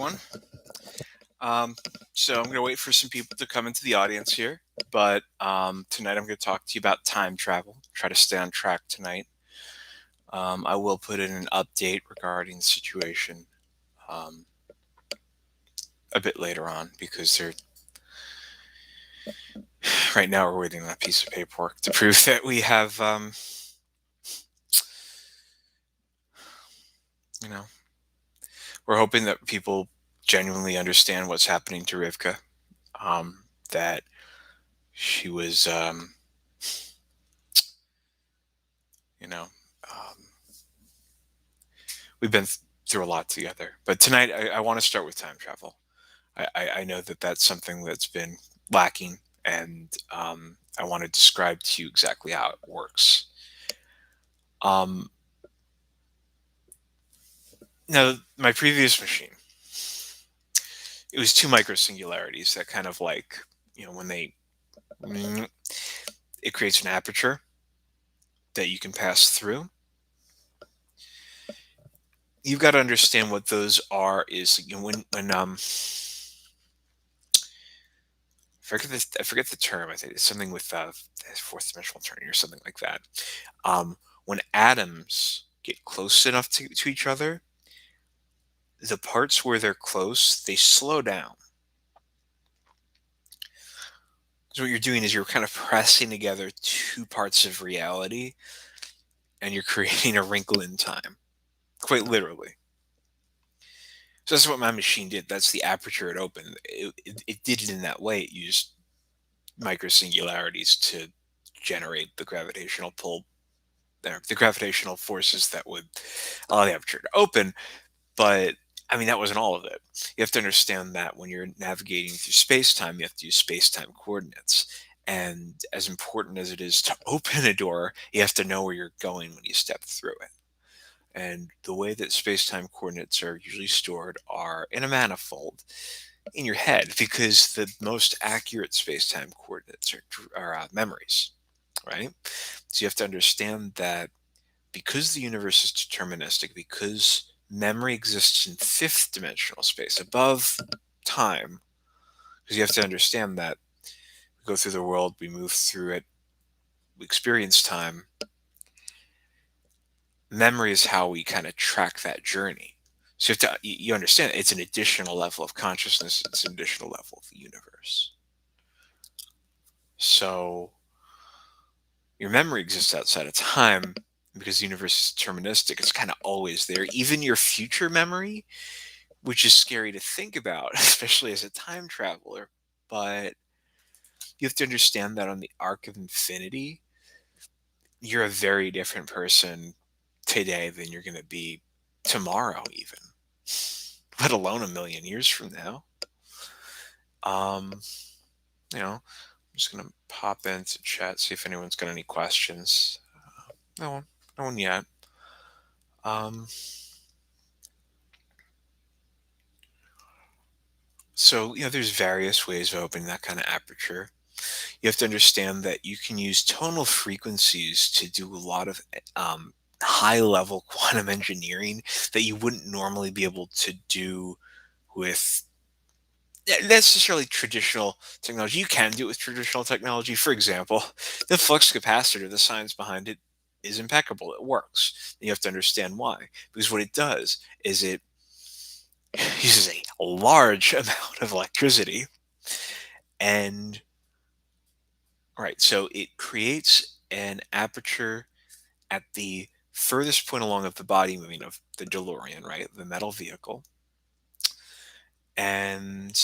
everyone. So I'm going to wait for some people to come into the audience here, but tonight I'm going to talk to you about time travel, try to stay on track tonight. I will put in an update regarding the situation a bit later on, because right now we're waiting on a piece of paperwork to prove that we have, we're hoping that people genuinely understand what's happening to Rivka, that she was, we've been through a lot together. But tonight I want to start with time travel. I know that that's something that's been lacking, and I want to describe to you exactly how it works. Now, my previous machine, it was two microsingularities that kind of like, when it creates an aperture that you can pass through. You've got to understand what those are. Is when I forget the term. I think it's something with fourth dimensional turning or something like that. When atoms get close enough to each other, the parts where they're close, they slow down. So what you're doing is you're kind of pressing together two parts of reality, and you're creating a wrinkle in time, quite literally. So that's what my machine did. That's the aperture it opened. It did it in that way. It used microsingularities to generate the gravitational pull, the gravitational forces that would allow the aperture to open. But I mean, that wasn't all of it. You have to understand that when you're navigating through space-time, you have to use space-time coordinates. And as important as it is to open a door, you have to know where you're going when you step through it. And the way that space-time coordinates are usually stored are in a manifold in your head, because the most accurate space-time coordinates are memories, right? So you have to understand that because the universe is deterministic, because memory exists in fifth dimensional space above time, because you have to understand that we go through the world, we move through it, we experience time. Memory is how we kind of track that journey. So you understand it's an additional level of consciousness, it's an additional level of the universe. So your memory exists outside of time, because the universe is deterministic. It's kind of always there. Even your future memory, which is scary to think about, especially as a time traveler. But you have to understand that on the arc of infinity, you're a very different person today than you're going to be tomorrow, even, let alone a million years from now. I'm just going to pop into chat, see if anyone's got any questions. No one yet. So, there's various ways of opening that kind of aperture. You have to understand that you can use tonal frequencies to do a lot of high-level quantum engineering that you wouldn't normally be able to do with necessarily traditional technology. You can do it with traditional technology. For example, the flux capacitor, the science behind it is impeccable. It works. You have to understand why. Because what it does is it uses a large amount of electricity, and so it creates an aperture at the furthest point along of the body moving of the DeLorean, right, the metal vehicle. And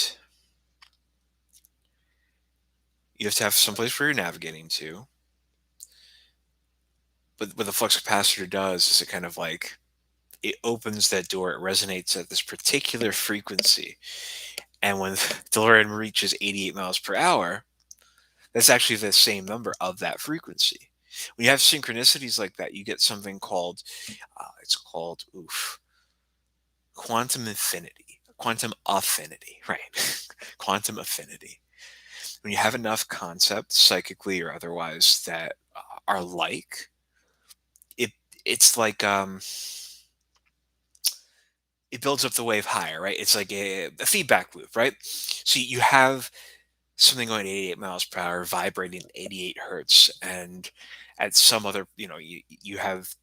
you have to have someplace where you're navigating to. But what the flux capacitor does is it kind of like, it opens that door, it resonates at this particular frequency. And when DeLorean reaches 88 miles per hour, that's actually the same number of that frequency. When you have synchronicities like that, you get something called, quantum affinity, right? Quantum affinity. When you have enough concepts, psychically or otherwise, that are like, it's like, it builds up the wave higher, right? It's like a feedback loop, right? So you have something going at 88 miles per hour, vibrating at 88 hertz, and at some other, you have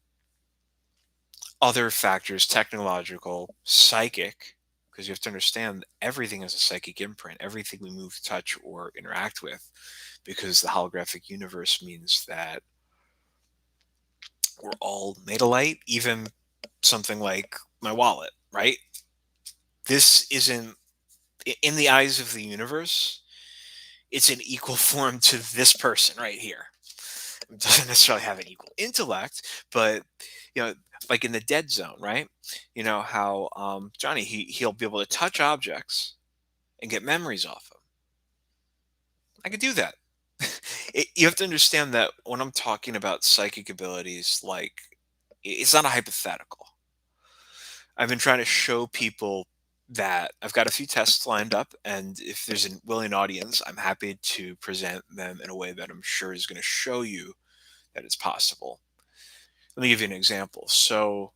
other factors, technological, psychic, because you have to understand everything is a psychic imprint, everything we move, touch, or interact with, because the holographic universe means that we're all made of light, even something like my wallet, right? This isn't, in the eyes of the universe, it's an equal form to this person right here. It doesn't necessarily have an equal intellect, but like in the dead zone, right? You know how Johnny, he'll be able to touch objects and get memories off them. I could do that. You have to understand that when I'm talking about psychic abilities, like, it's not a hypothetical. I've been trying to show people that I've got a few tests lined up, and if there's a willing audience, I'm happy to present them in a way that I'm sure is going to show you that it's possible. Let me give you an example. So,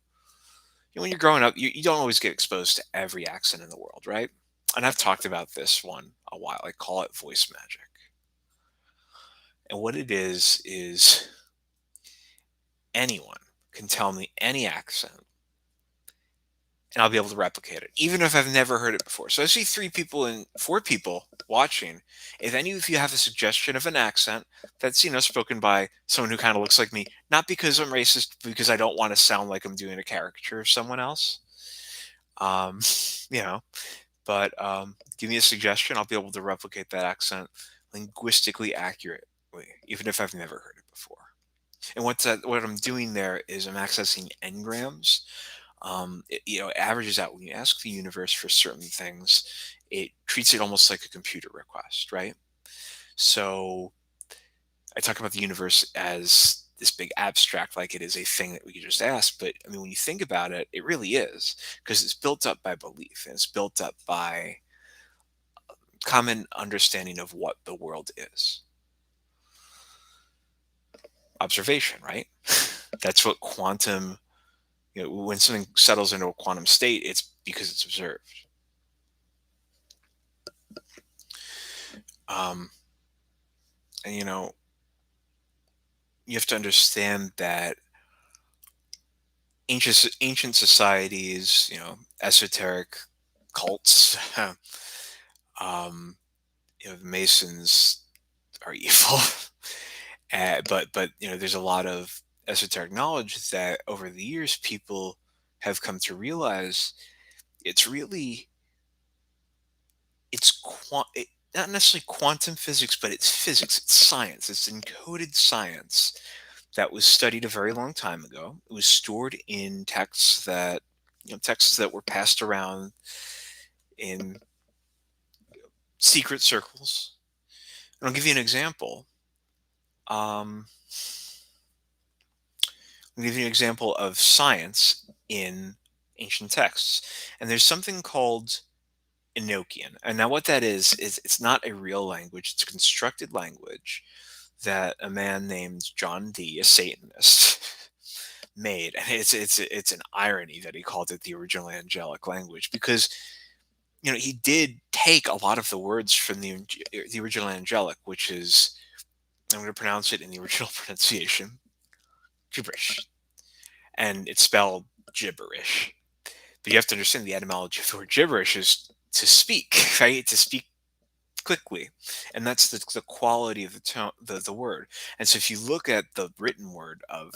when you're growing up, you don't always get exposed to every accent in the world, right? And I've talked about this one a while. I call it voice magic. And what it is anyone can tell me any accent and I'll be able to replicate it, even if I've never heard it before. So I see 3 people and 4 people watching. If any of you have a suggestion of an accent that's, spoken by someone who kind of looks like me, not because I'm racist, because I don't want to sound like I'm doing a caricature of someone else, um, you know, but give me a suggestion. I'll be able to replicate that accent linguistically accurately, even if I've never heard it before. And what I'm doing there is I'm accessing engrams. It averages out when you ask the universe for certain things. It treats it almost like a computer request, right? So I talk about the universe as this big abstract, like it is a thing that we could just ask. But I mean, when you think about it, it really is, because it's built up by belief and it's built up by common understanding of what the world is. Observation, right? That's what quantum, when something settles into a quantum state, it's because it's observed. Um, and you have to understand that ancient societies, esoteric cults, um, the Masons are evil, but there's a lot of esoteric knowledge that over the years people have come to realize it's really not necessarily quantum physics, but it's physics, it's science, it's encoded science that was studied a very long time ago. It was stored in texts that were passed around in secret circles. And I'll give you an example. Um, I'll give you an example of science in ancient texts. And there's something called Enochian. And now what that is it's not a real language, it's a constructed language that a man named John Dee, a Satanist, made. And it's an irony that he called it the original angelic language, because he did take a lot of the words from the original angelic, which is, I'm going to pronounce it in the original pronunciation, gibberish, and it's spelled gibberish. But you have to understand the etymology of the word gibberish is to speak, right? To speak quickly, and that's the quality of the tone, the word. And so if you look at the written word of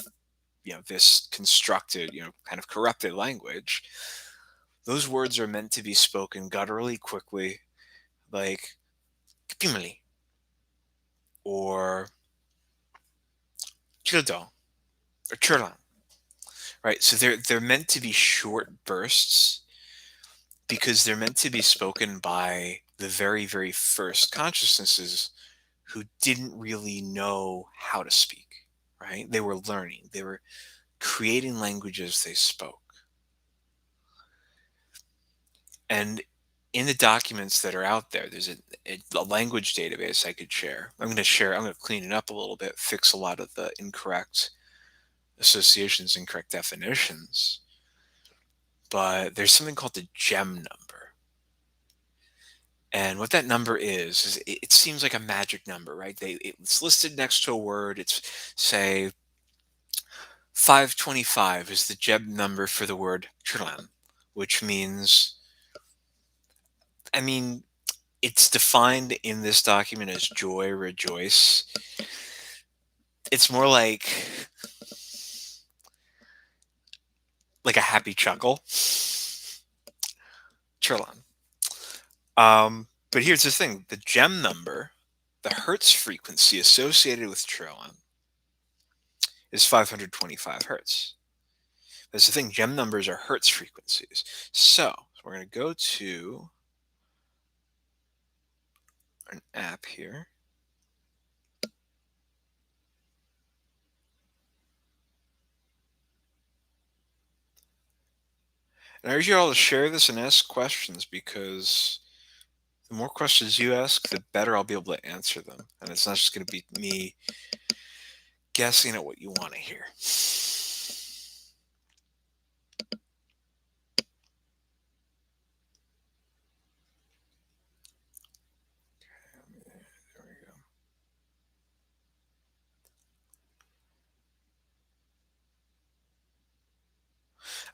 this constructed, kind of corrupted language, those words are meant to be spoken gutturally, quickly, like "kapimali" or "childo" or "churlan," right? So they're meant to be short bursts, because they're meant to be spoken by the very, very first consciousnesses who didn't really know how to speak, right? They were learning, they were creating languages they spoke. And in the documents that are out there, there's a language database I could share. I'm going to clean it up a little bit, fix a lot of the incorrect associations, incorrect definitions. but there's something called the gem number. And what that number is it seems like a magic number, right? It's listed next to a word. It's, say, 525 is the gem number for the word Chilan, which means, I mean, it's defined in this document as joy, rejoice. It's more like a happy chuckle. Chilan. But here's the thing: the gem number, the Hertz frequency associated with Chilan, is 525 Hertz. That's the thing. Gem numbers are Hertz frequencies. So we're going to go to an app here. And I urge you all to share this and ask questions, because the more questions you ask, the better I'll be able to answer them. And it's not just going to be me guessing at what you want to hear. There we go.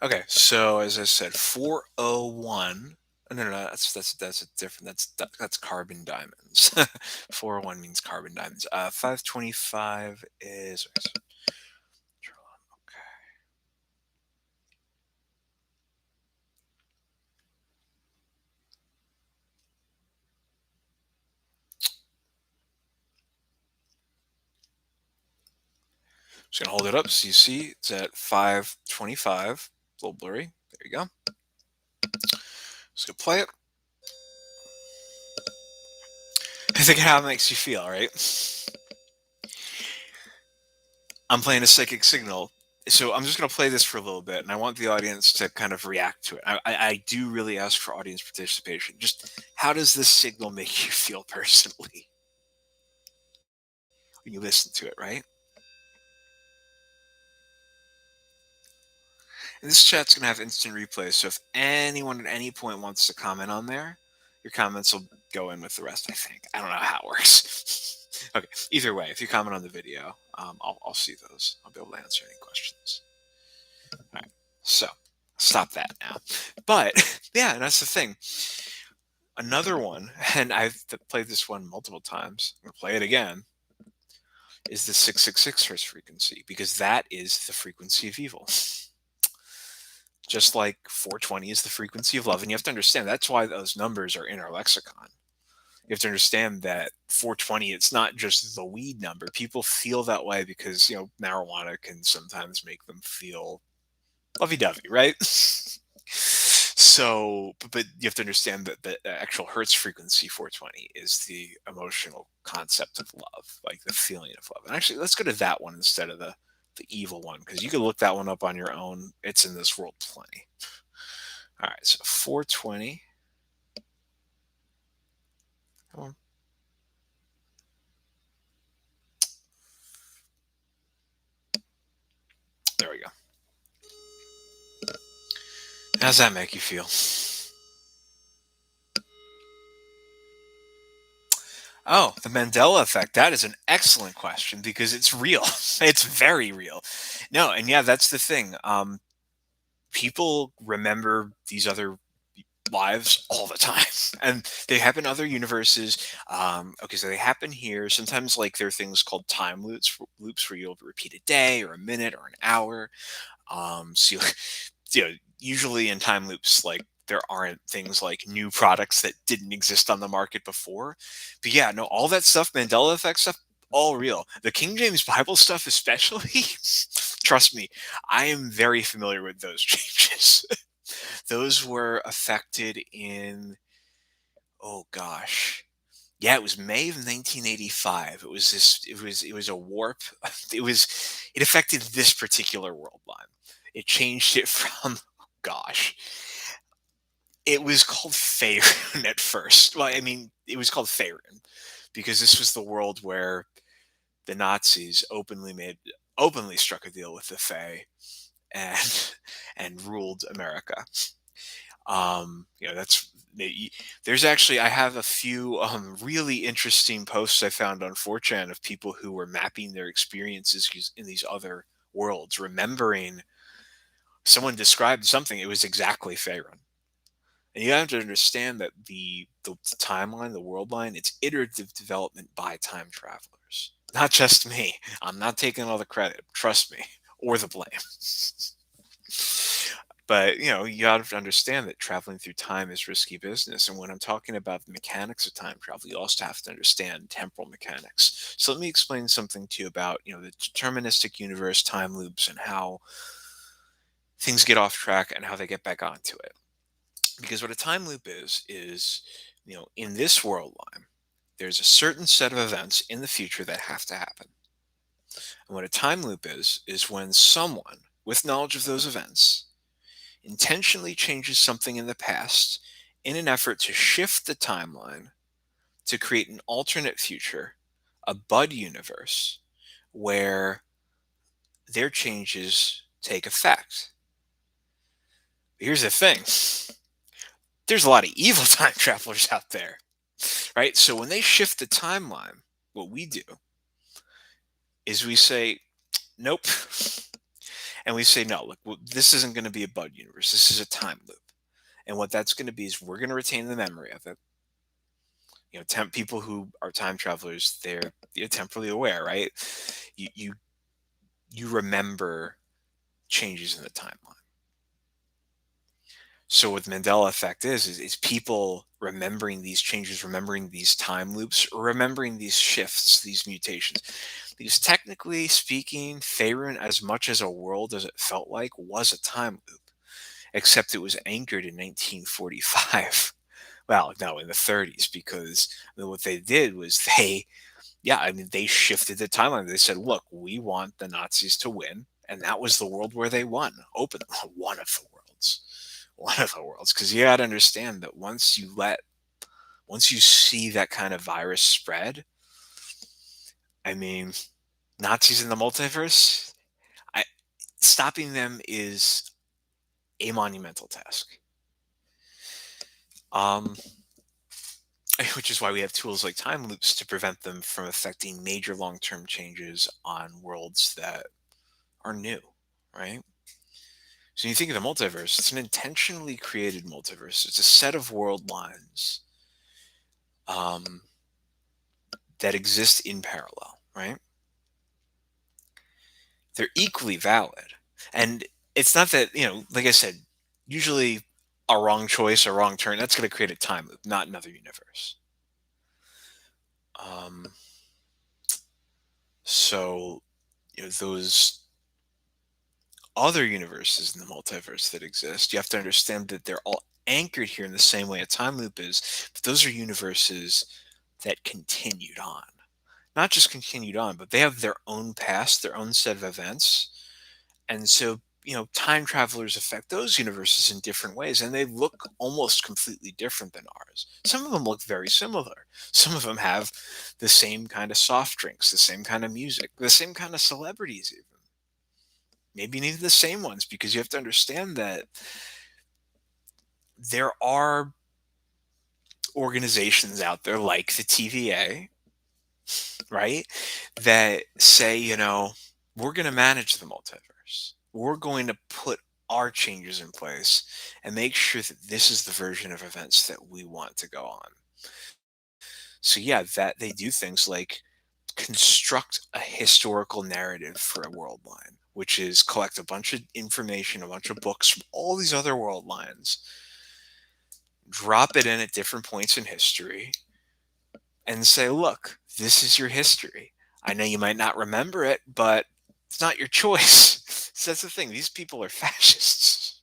Okay, so as I said, 401. No, that's a different. That's carbon diamonds. 401 means carbon diamonds. 525 is. Okay. Just gonna hold it up so you see it's at 525. A little blurry. There you go. Just gonna play it. I think how it makes you feel, right? I'm playing a psychic signal. So I'm just going to play this for a little bit, and I want the audience to kind of react to it. I do really ask for audience participation. Just how does this signal make you feel personally when you listen to it, right? And this chat's going to have instant replay, so if anyone at any point wants to comment on there, your comments will go in with the rest, I think. I don't know how it works. Okay, either way, if you comment on the video, I'll see those. I'll be able to answer any questions. All right, so stop that now. But yeah, that's the thing. Another one, and I've played this one multiple times, I'm going to play it again, is the 666 hertz frequency, because that is the frequency of evil. Just like 420 is the frequency of love. And you have to understand that's why those numbers are in our lexicon. You have to understand that 420, it's not just the weed number. People feel that way because, marijuana can sometimes make them feel lovey-dovey, right? So, but you have to understand that the actual Hertz frequency 420 is the emotional concept of love, like the feeling of love. And actually, let's go to that one instead of the evil one, because you can look that one up on your own. It's in this world plenty. All right, so 420. Come on. There we go. How does that make you feel? Oh, the Mandela effect. That is an excellent question, because it's real. It's very real. No, and yeah, that's the thing. People remember these other lives all the time, and they happen in other universes. Okay, so they happen here. Sometimes, like, there are things called time loops where you'll repeat a day or a minute or an hour. So usually in time loops, like, there aren't things like new products that didn't exist on the market before. But yeah, no, all that stuff, Mandela effect stuff, all real. The King James Bible stuff, especially, trust me, I am very familiar with those changes. Those were affected in, oh gosh. Yeah, it was May of 1985. It was a warp. It affected this particular world line. It changed it from, gosh, it was called Faerun at first. Well, I mean, it was called Faerun because this was the world where the Nazis openly struck a deal with the Fae, and and ruled America. That's there's actually, I have a few really interesting posts I found on 4chan of people who were mapping their experiences in these other worlds, remembering someone described something. It was exactly Faerun. And you have to understand that the timeline, the world line, it's iterative development by time travelers. Not just me. I'm not taking all the credit. Trust me, or the blame. But you have to understand that traveling through time is risky business. And when I'm talking about the mechanics of time travel, you also have to understand temporal mechanics. So let me explain something to you about the deterministic universe, time loops, and how things get off track and how they get back onto it. Because what a time loop is in this world line, there's a certain set of events in the future that have to happen. And what a time loop is when someone with knowledge of those events intentionally changes something in the past in an effort to shift the timeline to create an alternate future, a bud universe, where their changes take effect. Here's the thing. There's a lot of evil time travelers out there, right? So when they shift the timeline, what we do is we say, nope. And we say, no, look, this isn't going to be a bud universe. This is a time loop. And what that's going to be is we're going to retain the memory of it. People who are time travelers, they're temporally aware, right? You, you, you remember changes in the timeline. So what the Mandela effect is people remembering these changes, remembering these time loops, or remembering these shifts, these mutations. Because technically speaking, Faerun, as much as a world as it felt like, was a time loop, except it was anchored in 1945. Well, no, in the 30s, because what they did was they shifted the timeline. They said, look, we want the Nazis to win. And that was the world where they won. Open one of the worlds. One of the worlds. Because you got to understand that once you see that kind of virus spread, I mean, Nazis in the multiverse, stopping them is a monumental task. Which is why we have tools like time loops to prevent them from affecting major long-term changes on worlds that are new, right? So when you think of the multiverse, it's an intentionally created multiverse. It's a set of world lines that exist in parallel, right? They're equally valid. And it's not that, like I said, usually a wrong choice, a wrong turn, that's going to create a time loop, not another universe. So, those other universes in the multiverse that exist, you have to understand that they're all anchored here in the same way a time loop is. But those are universes that continued on. Not just continued on, but they have their own past, their own set of events. And so, time travelers affect those universes in different ways, and they look almost completely different than ours. Some of them look very similar. Some of them have the same kind of soft drinks, the same kind of music, the same kind of celebrities, even. Maybe even the same ones, because you have to understand that there are organizations out there like the TVA, right, that say, we're going to manage the multiverse. We're going to put our changes in place and make sure that this is the version of events that we want to go on. So yeah, that they do things like construct a historical narrative for a world line, which is collect a bunch of information, a bunch of books from all these other world lines, drop it in at different points in history, and say, look, this is your history. I know you might not remember it, but it's not your choice. So that's the thing. These people are fascists.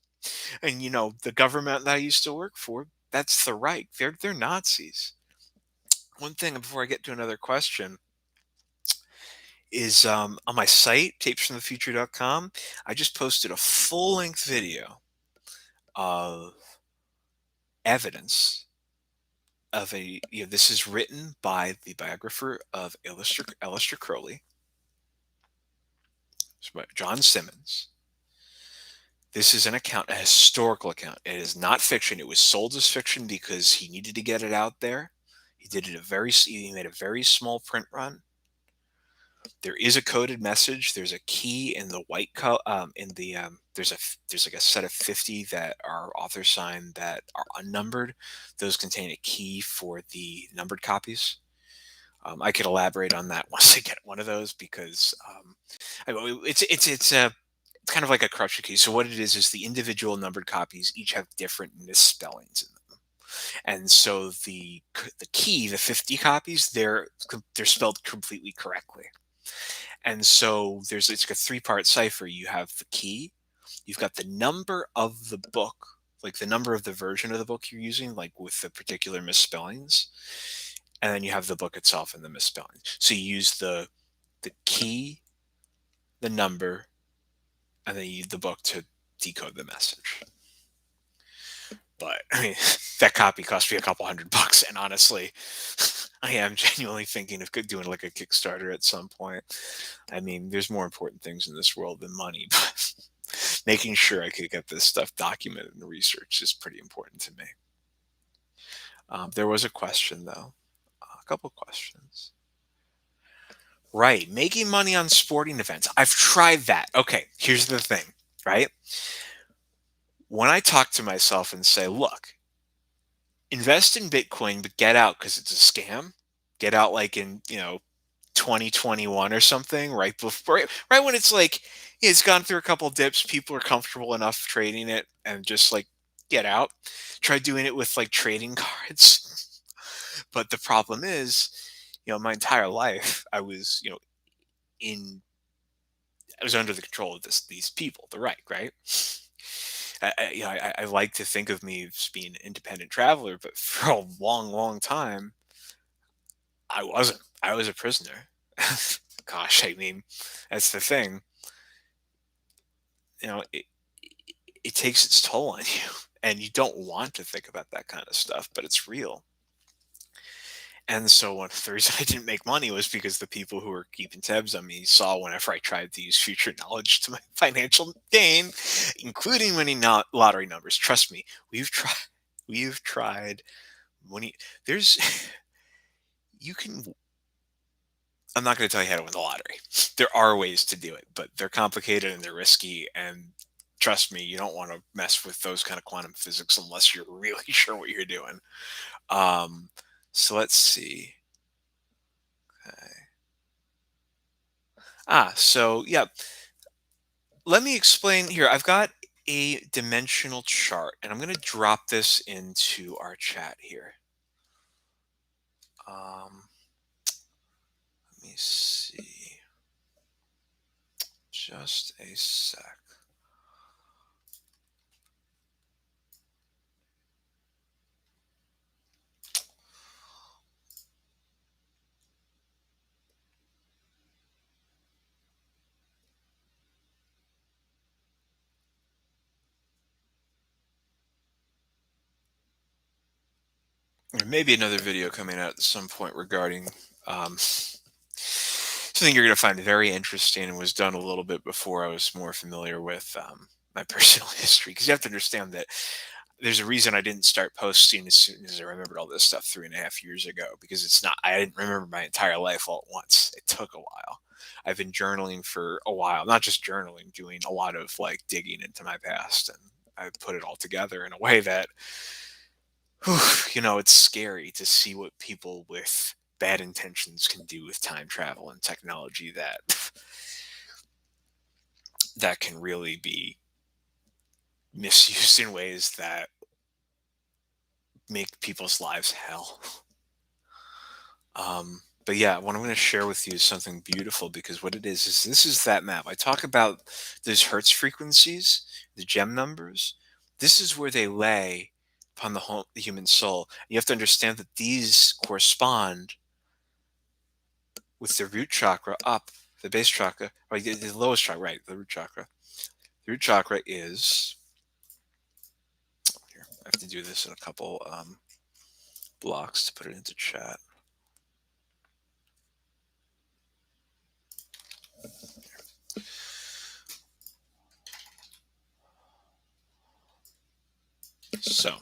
And the government that I used to work for, that's the Reich. They're Nazis. One thing before I get to another question is on my site, TapesFromTheFuture.com, I just posted a full-length video of evidence of this is written by the biographer of Aleister Crowley, John Simmons. This is an account, a historical account. It is not fiction. It was sold as fiction because he needed to get it out there. He did it he made a very small print run. There is a coded message. There's a key in the white in the there's like a set of 50 that are author signed that are unnumbered. Those contain a key for the numbered copies. I could elaborate on that once I get one of those because it's kind of like a crutch key. So what it is the individual numbered copies each have different misspellings in them, and so the key, the 50 copies, they're spelled completely correctly. And so it's like a three-part cipher. You have the key, you've got the number of the book, like the number of the version of the book you're using, like with the particular misspellings, and then you have the book itself and the misspelling. So you use the key, the number, and then you use the book to decode the message. But I mean, that copy cost me a couple $100, and honestly, I am genuinely thinking of doing like a Kickstarter at some point. I mean, there's more important things in this world than money, but making sure I could get this stuff documented and researched is pretty important to me. There was a question though, a couple questions. Right, making money on sporting events. I've tried that. Okay, here's the thing, right? When I talk to myself and say, look, invest in Bitcoin, but get out because it's a scam. Get out like in, 2021 or something, right before, right when it's like, it's gone through a couple dips, people are comfortable enough trading it and just like get out. Try doing it with like trading cards. But the problem is, my entire life I was, in I was under the control of these people, the right? I like to think of me as being an independent traveler, but for a long, long time, I wasn't. I was a prisoner. Gosh, I mean, that's the thing. It takes its toll on you, and you don't want to think about that kind of stuff, but it's real. And so one of the reasons I didn't make money was because the people who were keeping tabs on me saw whenever I tried to use future knowledge to my financial gain, including winning lottery numbers. Trust me, we've tried winning. There's, you can, I'm not going to tell you how to win the lottery. There are ways to do it, but they're complicated and they're risky. And trust me, you don't want to mess with those kind of quantum physics unless you're really sure what you're doing. So let's see. Okay. So yeah, let me explain here. I've got a dimensional chart, and I'm going to drop this into our chat here. Let me see. Just a sec. There may be another video coming out at some point regarding something you're going to find very interesting and was done a little bit before I was more familiar with my personal history. Because you have to understand that there's a reason I didn't start posting as soon as I remembered all this stuff 3.5 years ago, because I didn't remember my entire life all at once. It took a while. I've been journaling for a while, not just journaling, doing a lot of like digging into my past, and I put it all together in a way that, it's scary to see what people with bad intentions can do with time travel and technology that can really be misused in ways that make people's lives hell. But yeah, what I'm going to share with you is something beautiful, because what it is this is that map. I talk about those Hertz frequencies, the gem numbers. This is where they lay upon the human soul. You have to understand that these correspond with the root chakra up, the base chakra, or the lowest chakra, right? The root chakra. The root chakra is here. I have to do this in a couple blocks to put it into chat. So,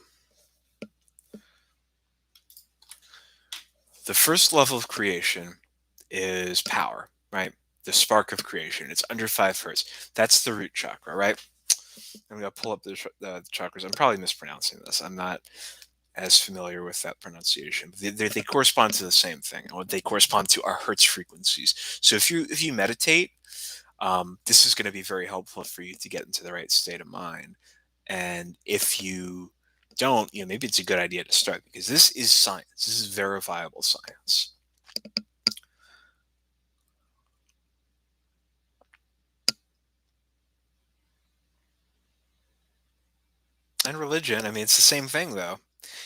the first level of creation is power, right? The spark of creation. It's under 5 hertz. That's the root chakra, right? I'm going to pull up the chakras. I'm probably mispronouncing this. I'm not as familiar with that pronunciation. But they correspond to the same thing. They correspond to our hertz frequencies. So if you meditate, this is going to be very helpful for you to get into the right state of mind. And if you don't, maybe it's a good idea to start, because this is science. This is verifiable science. And religion, I mean, it's the same thing, though.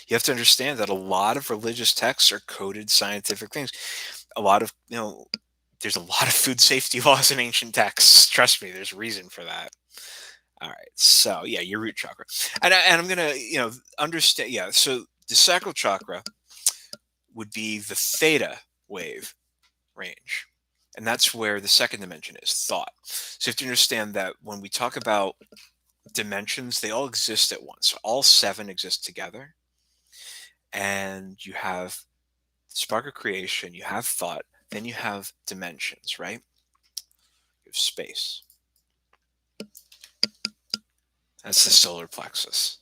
You have to understand that a lot of religious texts are coded scientific things. A lot of, there's a lot of food safety laws in ancient texts. Trust me, there's a reason for that. All right. So, yeah, your root chakra. And I'm going to, understand. Yeah. So the sacral chakra would be the theta wave range. And that's where the second dimension is, thought. So you have to understand that when we talk about dimensions, they all exist at once. All 7 exist together. And you have spark of creation, you have thought, then you have dimensions, right? You have space. That's the solar plexus.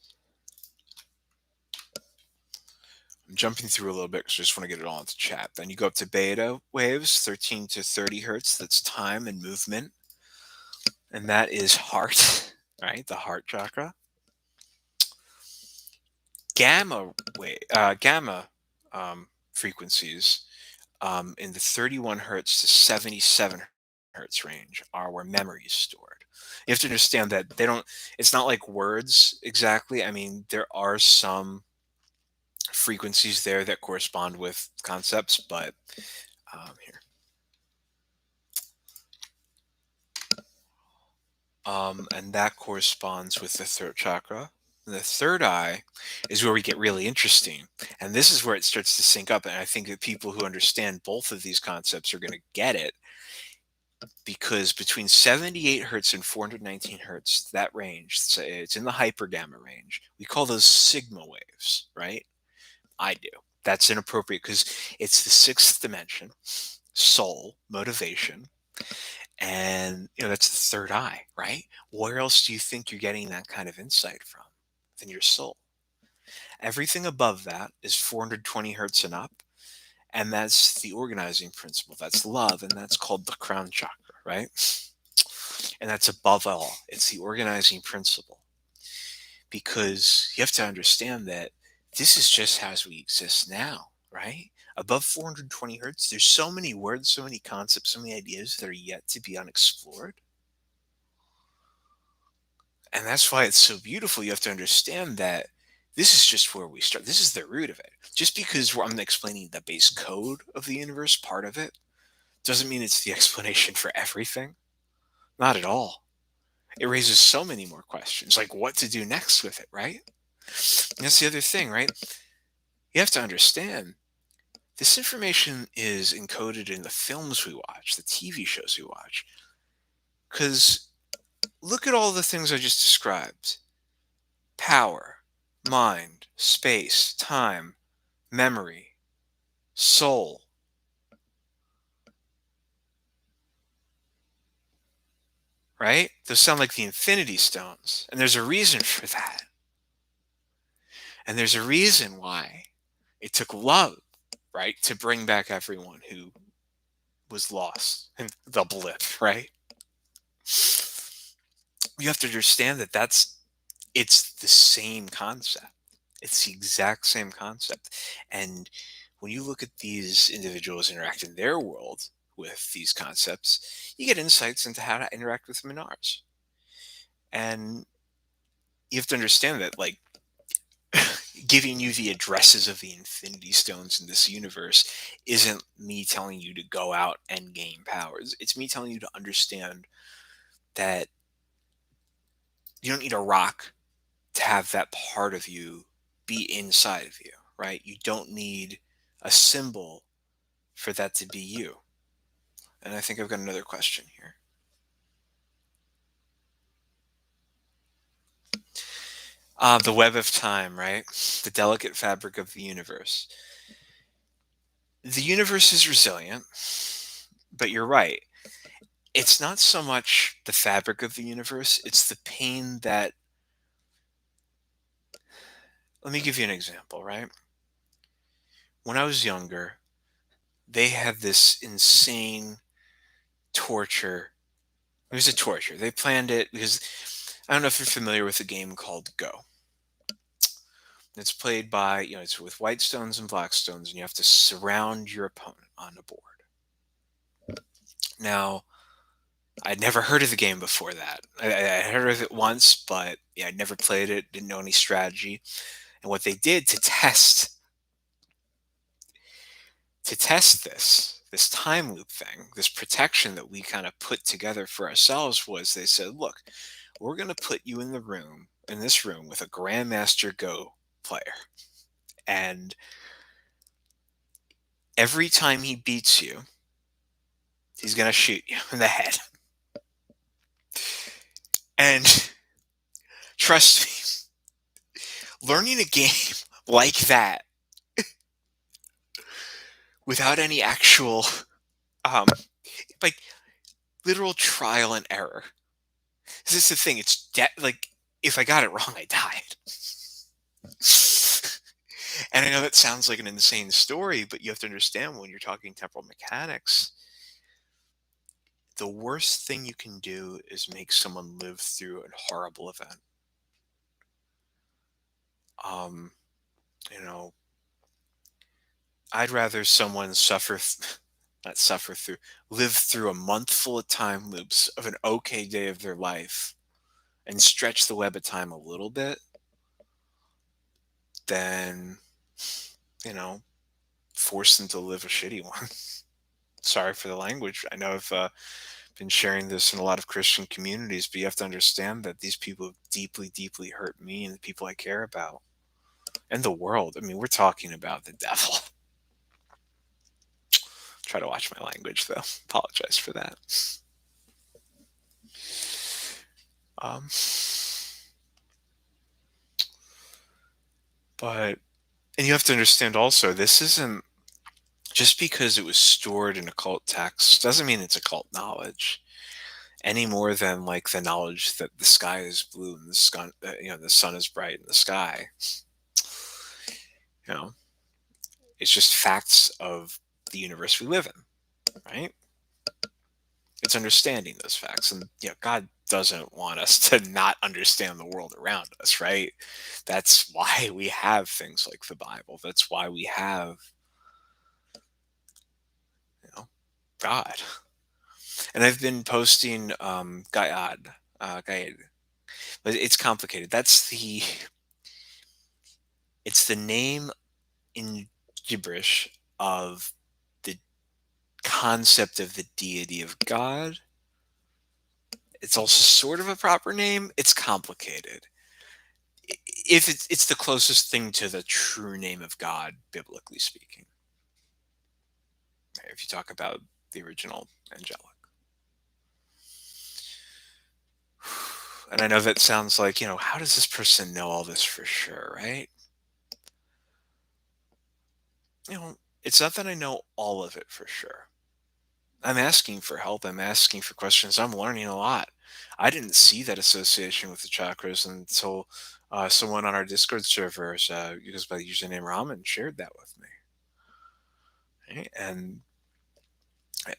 I'm jumping through a little bit because I just want to get it all into chat. Then you go up to beta waves, 13 to 30 hertz. That's time and movement. And that is heart, right? The heart chakra. Gamma frequencies in the 31 hertz to 77 hertz range are where memory is stored. You have to understand that it's not like words exactly. I mean, there are some frequencies there that correspond with concepts, but here. And that corresponds with the third chakra. The third eye is where we get really interesting. And this is where it starts to sync up. And I think that people who understand both of these concepts are going to get it, because between 78 hertz and 419 hertz, that range, it's in the hyper gamma range. We call those sigma waves, right? I do. That's inappropriate because it's the 6th dimension, soul, motivation. And, that's the third eye, right? Where else do you think you're getting that kind of insight from than your soul? Everything above that is 420 hertz and up. And that's the organizing principle. That's love. And that's called the crown chakra, right? And that's above all. It's the organizing principle. Because you have to understand that this is just as we exist now, right? Above 420 hertz, there's so many words, so many concepts, so many ideas that are yet to be unexplored. And that's why it's so beautiful. You have to understand that this is just where we start. This is the root of it. Just because I'm explaining the base code of the universe, part of it, doesn't mean it's the explanation for everything. Not at all. It raises so many more questions, like what to do next with it, right? And that's the other thing, right? You have to understand this information is encoded in the films we watch, the TV shows we watch. Because look at all the things I just described: power, mind, space, time, memory, soul. Right? Those sound like the Infinity Stones. And there's a reason for that. And there's a reason why it took love, right, to bring back everyone who was lost in the blip, right? You have to understand that it's the same concept. It's the exact same concept. And when you look at these individuals interact in their world with these concepts, you get insights into how to interact with them in ours. And you have to understand that, like, giving you the addresses of the Infinity Stones in this universe isn't me telling you to go out and gain powers. It's me telling you to understand that you don't need a rock to have that part of you be inside of you, right? You don't need a symbol for that to be you. And I think I've got another question here. The web of time, right? The delicate fabric of the universe. The universe is resilient, but you're right. It's not so much the fabric of the universe, it's the pain that. Let me give you an example, right? When I was younger, they had this insane torture. It was a torture. They planned it because I don't know if you're familiar with a game called Go. It's played by, it's with white stones and black stones, and you have to surround your opponent on a board. Now, I'd never heard of the game before that. I heard of it once, but yeah, I'd never played it, didn't know any strategy. And what they did to test this time loop thing, this protection that we kind of put together for ourselves, was they said, look, we're going to put you in this room with a grandmaster Go player. And every time he beats you, he's going to shoot you in the head. And trust me, learning a game like that without any actual, um, like, literal trial and error. This is the thing. It's like, if I got it wrong, I died. And I know that sounds like an insane story, but you have to understand, when you're talking temporal mechanics, the worst thing you can do is make someone live through a horrible event. Um, you know, I'd rather someone not suffer through, live through a month full of time loops of an okay day of their life and stretch the web of time a little bit than, you know, force them to live a shitty one. Sorry for the language. I know I've been sharing this in a lot of Christian communities, but you have to understand that these people have deeply, deeply hurt me and the people I care about and the world. I mean, we're talking about the devil. Try to watch my language, though. Apologize for that. Um, but, and you have to understand also, this isn't just because it was stored in occult text, doesn't mean it's occult knowledge any more than like the knowledge that the sky is blue and the sun is bright in the sky. You know, it's just facts of the universe we live in, right? It's understanding those facts. And God doesn't want us to not understand the world around us, right? That's why we have things like the Bible. That's why we have, God. And I've been posting Gai-eid, but it's complicated. It's the name in gibberish of the concept of the deity of God. It's also sort of a proper name. It's complicated. If it's the closest thing to the true name of God, biblically speaking. If you talk about the original angelic. And I know that sounds like, how does this person know all this for sure, right? It's not that I know all of it for sure. I'm asking for help. I'm asking for questions. I'm learning a lot. I didn't see that association with the chakras until someone on our Discord servers, who goes by the username Ramen, shared that with me. Right? And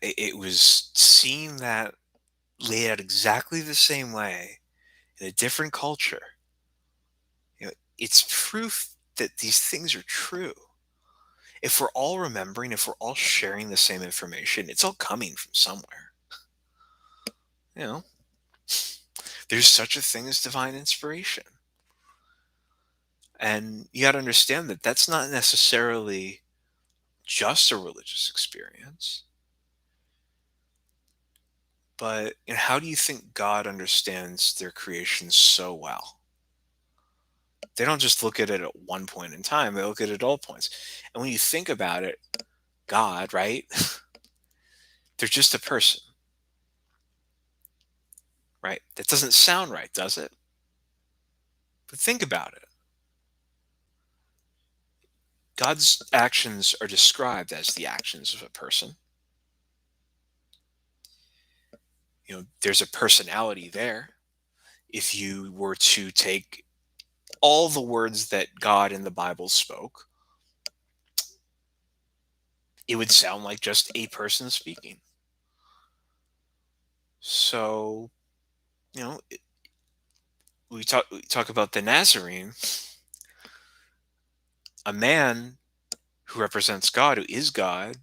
it was seeing that laid out exactly the same way in a different culture. It's proof that these things are true. If we're all remembering, if we're all sharing the same information, it's all coming from somewhere. There's such a thing as divine inspiration. And you got to understand that that's not necessarily just a religious experience. But how do you think God understands their creation so well? They don't just look at it at one point in time, they look at it at all points. And when you think about it, God, right? They're just a person. Right? That doesn't sound right, does it? But think about it. God's actions are described as the actions of a person. There's a personality there. If you were to take all the words that God in the Bible spoke, it would sound like just a person speaking. So, we talk about the Nazarene, a man who represents God, who is God.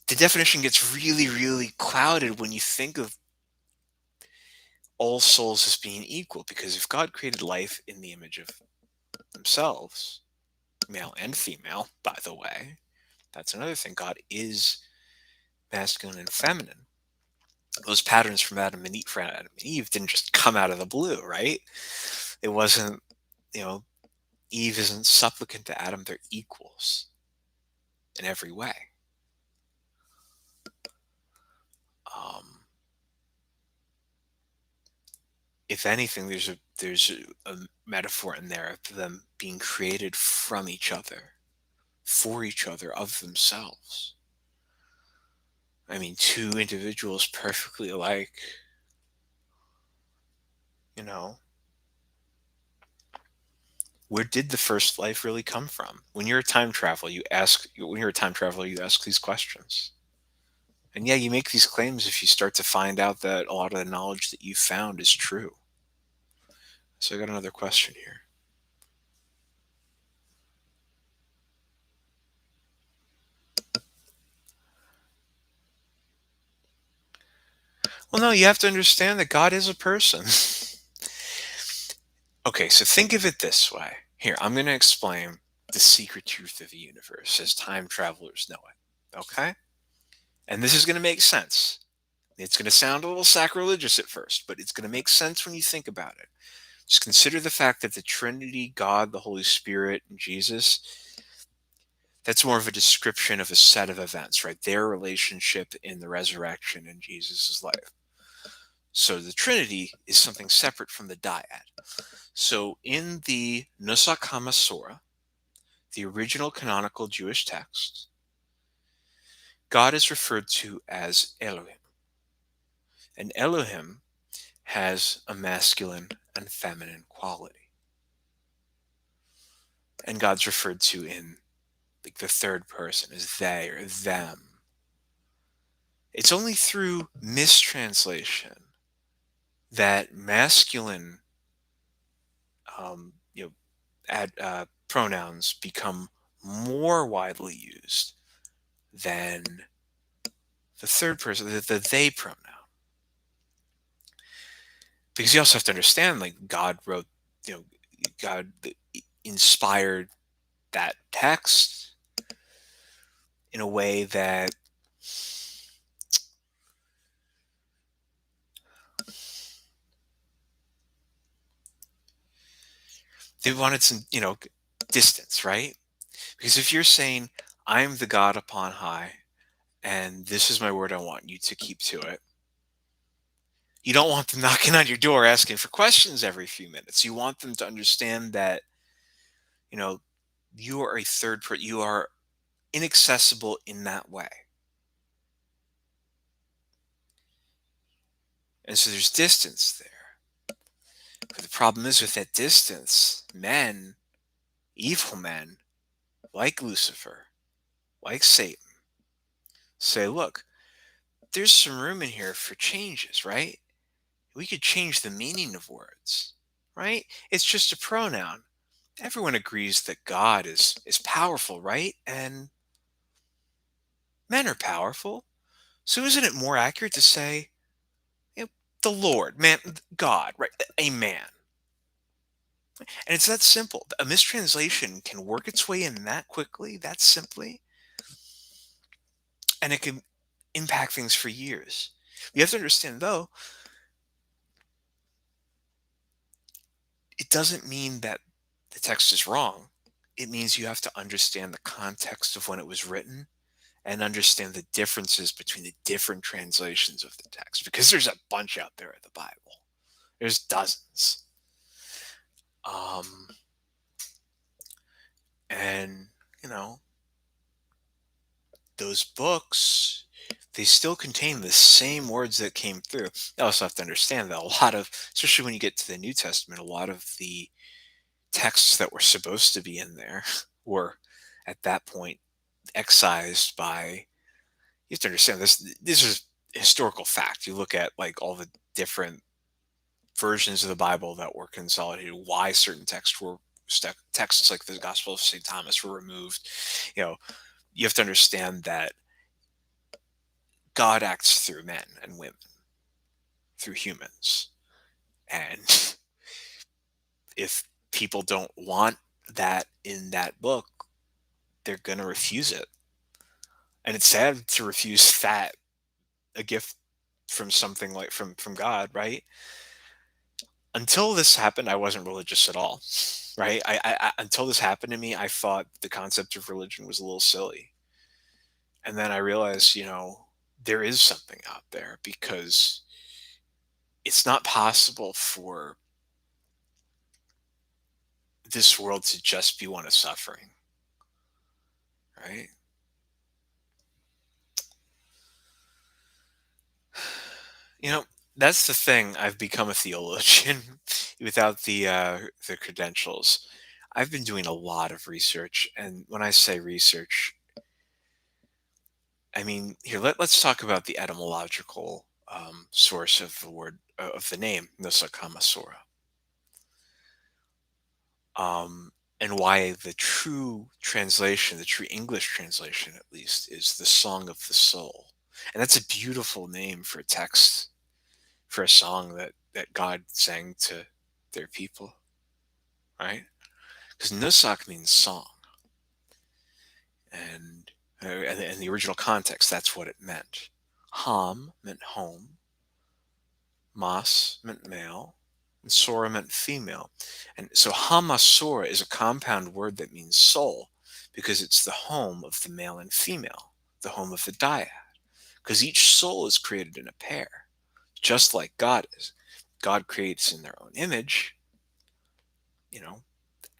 The definition gets really, really clouded when you think of all souls as being equal, because if God created life in the image of themselves, male and female, by the way, that's another thing. God is masculine and feminine. Those patterns from Adam and Eve didn't just come out of the blue, right? It wasn't, Eve isn't supplicant to Adam. They're equals in every way. If anything, there's a metaphor in there of them being created from each other, for each other, of themselves. I mean, two individuals perfectly alike, where did the first life really come from? When you're a time traveler, you ask these questions. And yeah, you make these claims if you start to find out that a lot of the knowledge that you found is true. So I got another question here. Well, no, you have to understand that God is a person. Okay, so think of it this way. Here, I'm going to explain the secret truth of the universe as time travelers know it. Okay? And this is going to make sense. It's going to sound a little sacrilegious at first, but it's going to make sense when you think about it. Just consider the fact that the Trinity, God, the Holy Spirit, and Jesus, that's more of a description of a set of events, right? Their relationship in the resurrection in Jesus' life. So the Trinity is something separate from the dyad. So in the Nusach HaMasorah, the original canonical Jewish text, God is referred to as Elohim. And Elohim has a masculine and feminine quality. And God's referred to in the third person as they or them. It's only through mistranslation that masculine pronouns become more widely used than the third person, the they pronoun. Because you also have to understand, God wrote, God inspired that text in a way that they wanted some, distance, right? Because if you're saying, I'm the God upon high, and this is my word, I want you to keep to it. You don't want them knocking on your door asking for questions every few minutes. You want them to understand that, you are a third person. You are inaccessible in that way. And so there's distance there. But the problem is with that distance, men, evil men, like Lucifer, like Satan, say, look, there's some room in here for changes, right? We could change the meaning of words, right? It's just a pronoun. Everyone agrees that God is powerful, right? And men are powerful. So isn't it more accurate to say, the Lord, man, God, right? A man. And it's that simple. A mistranslation can work its way in that quickly, that simply, and it can impact things for years. You have to understand, though, it doesn't mean that the text is wrong. It means you have to understand the context of when it was written and understand the differences between the different translations of the text, because there's a bunch out there of the Bible. There's dozens. And, you know, those books, they still contain the same words that came through. You also have to understand that a lot of, especially when you get to the New Testament, a lot of the texts that were supposed to be in there were at that point excised by, you have to understand this is historical fact. You look at like all the different versions of the Bible that were consolidated, why certain texts were stuck, texts like the Gospel of St. Thomas were removed. You know, you have to understand that God acts through men and women, through humans. And if people don't want that in that book, they're going to refuse it. And it's sad to refuse that, a gift from something like from God, right? Until this happened, I wasn't religious at all, right? Until this happened to me, I thought the concept of religion was a little silly. And then I realized, there is something out there, because it's not possible for this world to just be one of suffering, right? You know, that's the thing. I've become a theologian without the credentials. I've been doing a lot of research, and when I say research, I mean here. Let's talk about the etymological source of the word, of the name Nosakamasura, and why the true translation, the true English translation at least, is the Song of the Soul, and that's a beautiful name for a text, for a song that God sang to their people, right? Because Nusak means song, and in the original context, that's what it meant. Ham meant home, Mas meant male, and Sora meant female. And so Hamasora is a compound word that means soul, because it's the home of the male and female, the home of the dyad. Because each soul is created in a pair, just like God is. God creates in their own image.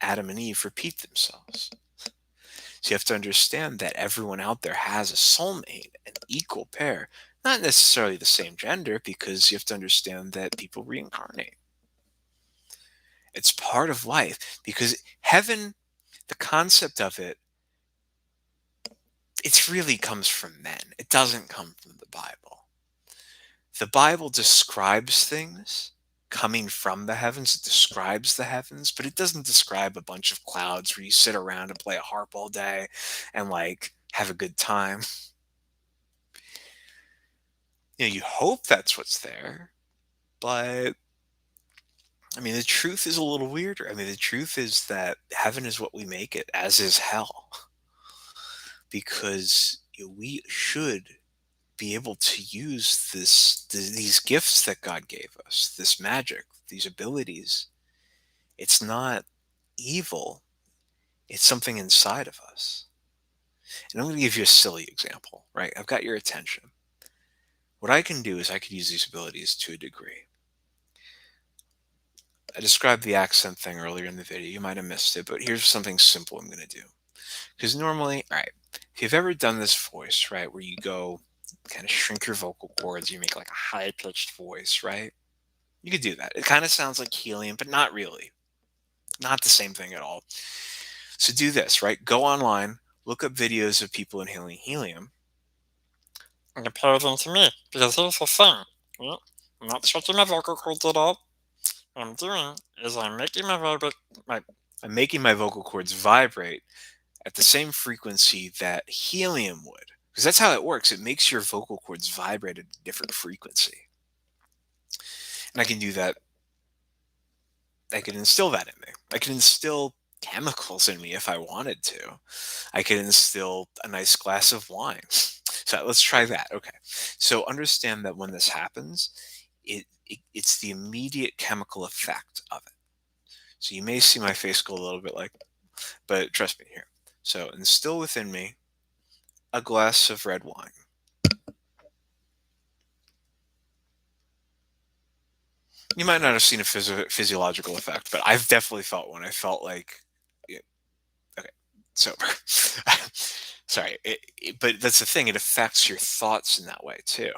Adam and Eve repeat themselves. So you have to understand that everyone out there has a soulmate, an equal pair. Not necessarily the same gender, because you have to understand that people reincarnate. It's part of life, because heaven, the concept of it, it really comes from men. It doesn't come from the Bible. The Bible describes things coming from the heavens. It describes the heavens, but it doesn't describe a bunch of clouds where you sit around and play a harp all day and like have a good time. You hope that's what's there, but I mean, the truth is a little weirder. I mean, the truth is that heaven is what we make it, as is hell, because we should be able to use these gifts that God gave us, this magic, these abilities. It's not evil. It's something inside of us. And I'm going to give you a silly example, right? I've got your attention. What I can do is I can use these abilities to a degree. I described the accent thing earlier in the video. You might have missed it, but here's something simple I'm going to do. Because normally, all right, if you've ever done this voice, right, where you go kind of shrink your vocal cords, you make like a high pitched voice, right? You could do that. It kind of sounds like helium, but not really. Not the same thing at all. So do this, right? Go online, look up videos of people inhaling helium, and compare them to me. Because here's the thing. I'm not stretching my vocal cords at all. What I'm doing is I'm making my vocal cords vibrate at the same frequency that helium would. Because that's how it works. It makes your vocal cords vibrate at a different frequency. And I can do that. I can instill that in me. I can instill chemicals in me if I wanted to. I can instill a nice glass of wine. So let's try that. Okay. So understand that when this happens, it's the immediate chemical effect of it. So you may see my face go a little bit like, but trust me here. So instill within me a glass of red wine. You might not have seen a physiological effect, but I've definitely felt one. I felt like, yeah, okay, sober. Sorry, but that's the thing. It affects your thoughts in that way too,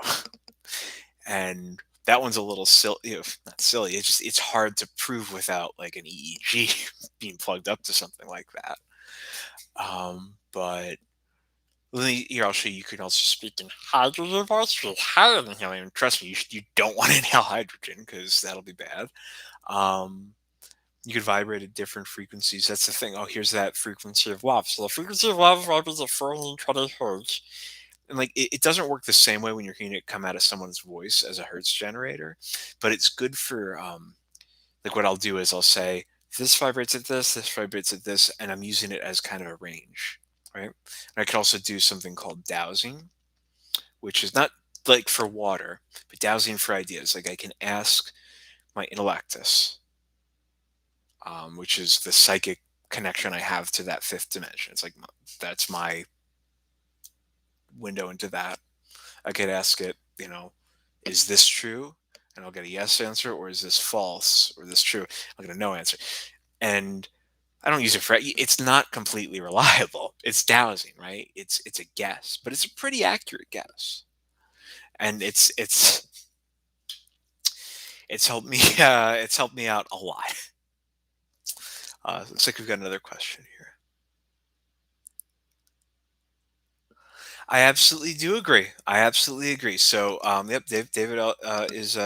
and that one's a little silly. Not silly. It's hard to prove without like an EEG being plugged up to something like that. But here, I'll show you. You can also speak in hydrogen voice, which is higher than helium. Trust me, you don't want to inhale hydrogen because that'll be bad. Um, you could vibrate at different frequencies. That's the thing. Oh, here's that frequency of love. So the frequency of love vibrates at 420 hertz. And like it doesn't work the same way when you're hearing it come out of someone's voice as a hertz generator, but it's good for like what I'll do is I'll say this vibrates at this vibrates at this, and I'm using it as kind of a range, right? And I could also do something called dowsing, which is not like for water, but dowsing for ideas. Like I can ask my intellectus, which is the psychic connection I have to that fifth dimension. It's like that's my window into that. I could ask it, is this true? And I'll get a yes answer, or is this false, or this true? I'll get a no answer. And I don't use it for it's not completely reliable. It's dowsing, right? It's a guess, but it's a pretty accurate guess. And it's helped me it's helped me out a lot. Looks like we've got another question here. I absolutely do agree. I absolutely agree. So, yep, David is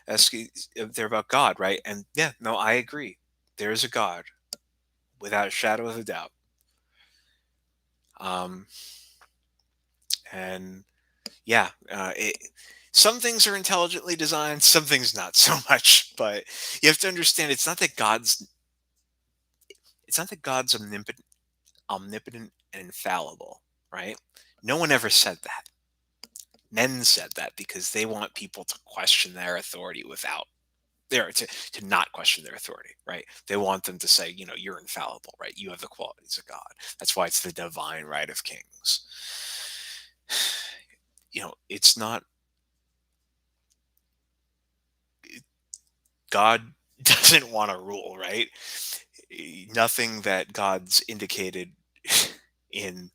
asking there about God, right? And yeah, no, I agree. There is a God, without a shadow of a doubt. Um, and yeah, some things are intelligently designed, some things not so much. But you have to understand, it's not that God's omnipotent and infallible, right? No one ever said that. Men said that because they want people to question their authority without there to not question their authority, right? They want them to say, you're infallible, right? You have the qualities of God. That's why it's the divine right of kings. It's not God doesn't want to rule, right? Nothing that God's indicated in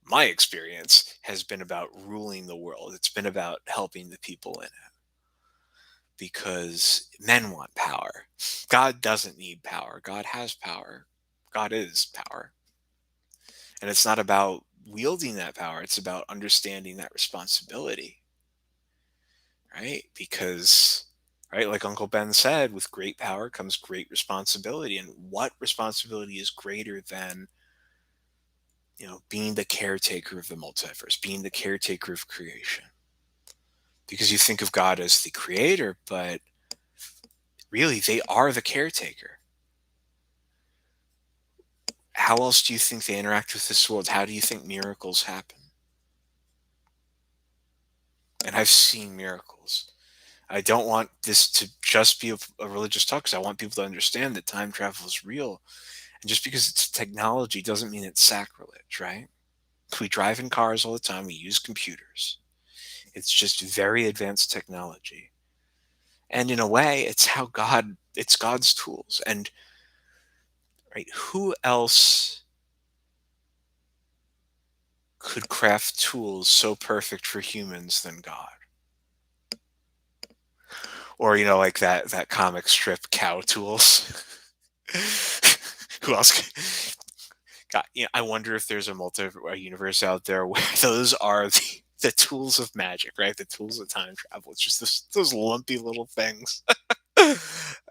my experience has been about ruling the world. It's been about helping the people in it because men want power. God doesn't need power. God has power. God is power. And it's not about wielding that power, it's about understanding that responsibility, right? Because, right, like Uncle Ben said, with great power comes great responsibility. And what responsibility is greater than, being the caretaker of the multiverse, being the caretaker of creation? Because you think of God as the creator, but really they are the caretaker. How else do you think they interact with this world? How do you think miracles happen? And I've seen miracles. I don't want this to just be a religious talk because I want people to understand that time travel is real. And just because it's technology doesn't mean it's sacrilege, right? We drive in cars all the time. We use computers. It's just very advanced technology. And in a way, it's God's tools. And right, who else could craft tools so perfect for humans than God? Or, like that comic strip Cow Tools. Who else? God, I wonder if there's a universe out there where those are the tools of magic, right? The tools of time travel. It's just those lumpy little things.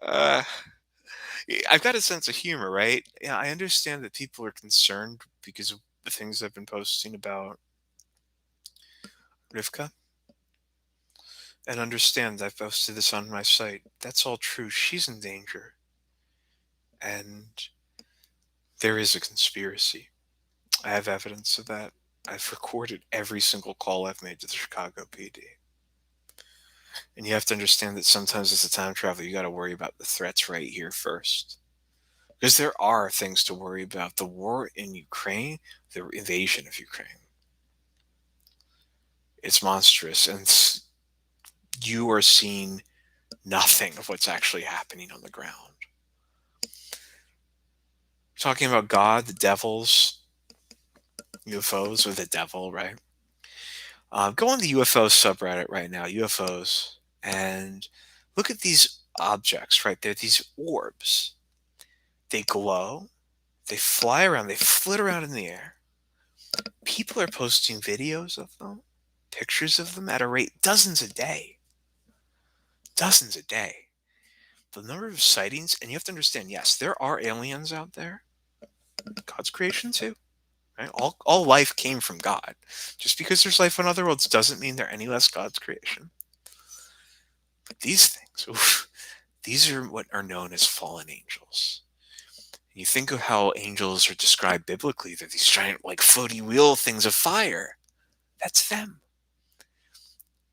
uh, I've got a sense of humor, right? Yeah, I understand that people are concerned because of the things I've been posting about Rivka. And understand I've posted this on my site. That's all true. She's in danger. And there is a conspiracy. I have evidence of that. I've recorded every single call I've made to the Chicago PD. And you have to understand that sometimes as a time traveler, you got to worry about the threats right here first. Because there are things to worry about. The war in Ukraine, the invasion of Ukraine. It's monstrous. And you are seeing nothing of what's actually happening on the ground. Talking about God, the devils, UFOs, or the devil, right? Go on the UFO subreddit right now, UFOs, and look at these objects, right? They're these orbs. They glow, they fly around, they flit around in the air. People are posting videos of them, pictures of them at a rate dozens a day. Dozens a day. The number of sightings, and you have to understand, yes, there are aliens out there. God's creation too. Right? All life came from God. Just because there's life on other worlds doesn't mean they're any less God's creation. But these things, oof, these are what are known as fallen angels. You think of how angels are described biblically. They're these giant, like, floaty wheel things of fire. That's them.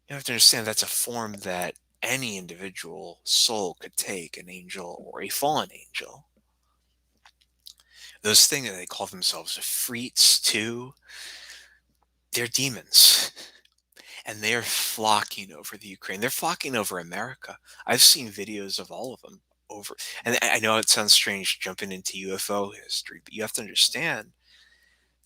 You have to understand that's a form that any individual soul could take, an angel or a fallen angel. Those things, they call themselves Freets too. They're demons. And they're flocking over the Ukraine. They're flocking over America. I've seen videos of all of them over. And I know it sounds strange jumping into UFO history, but you have to understand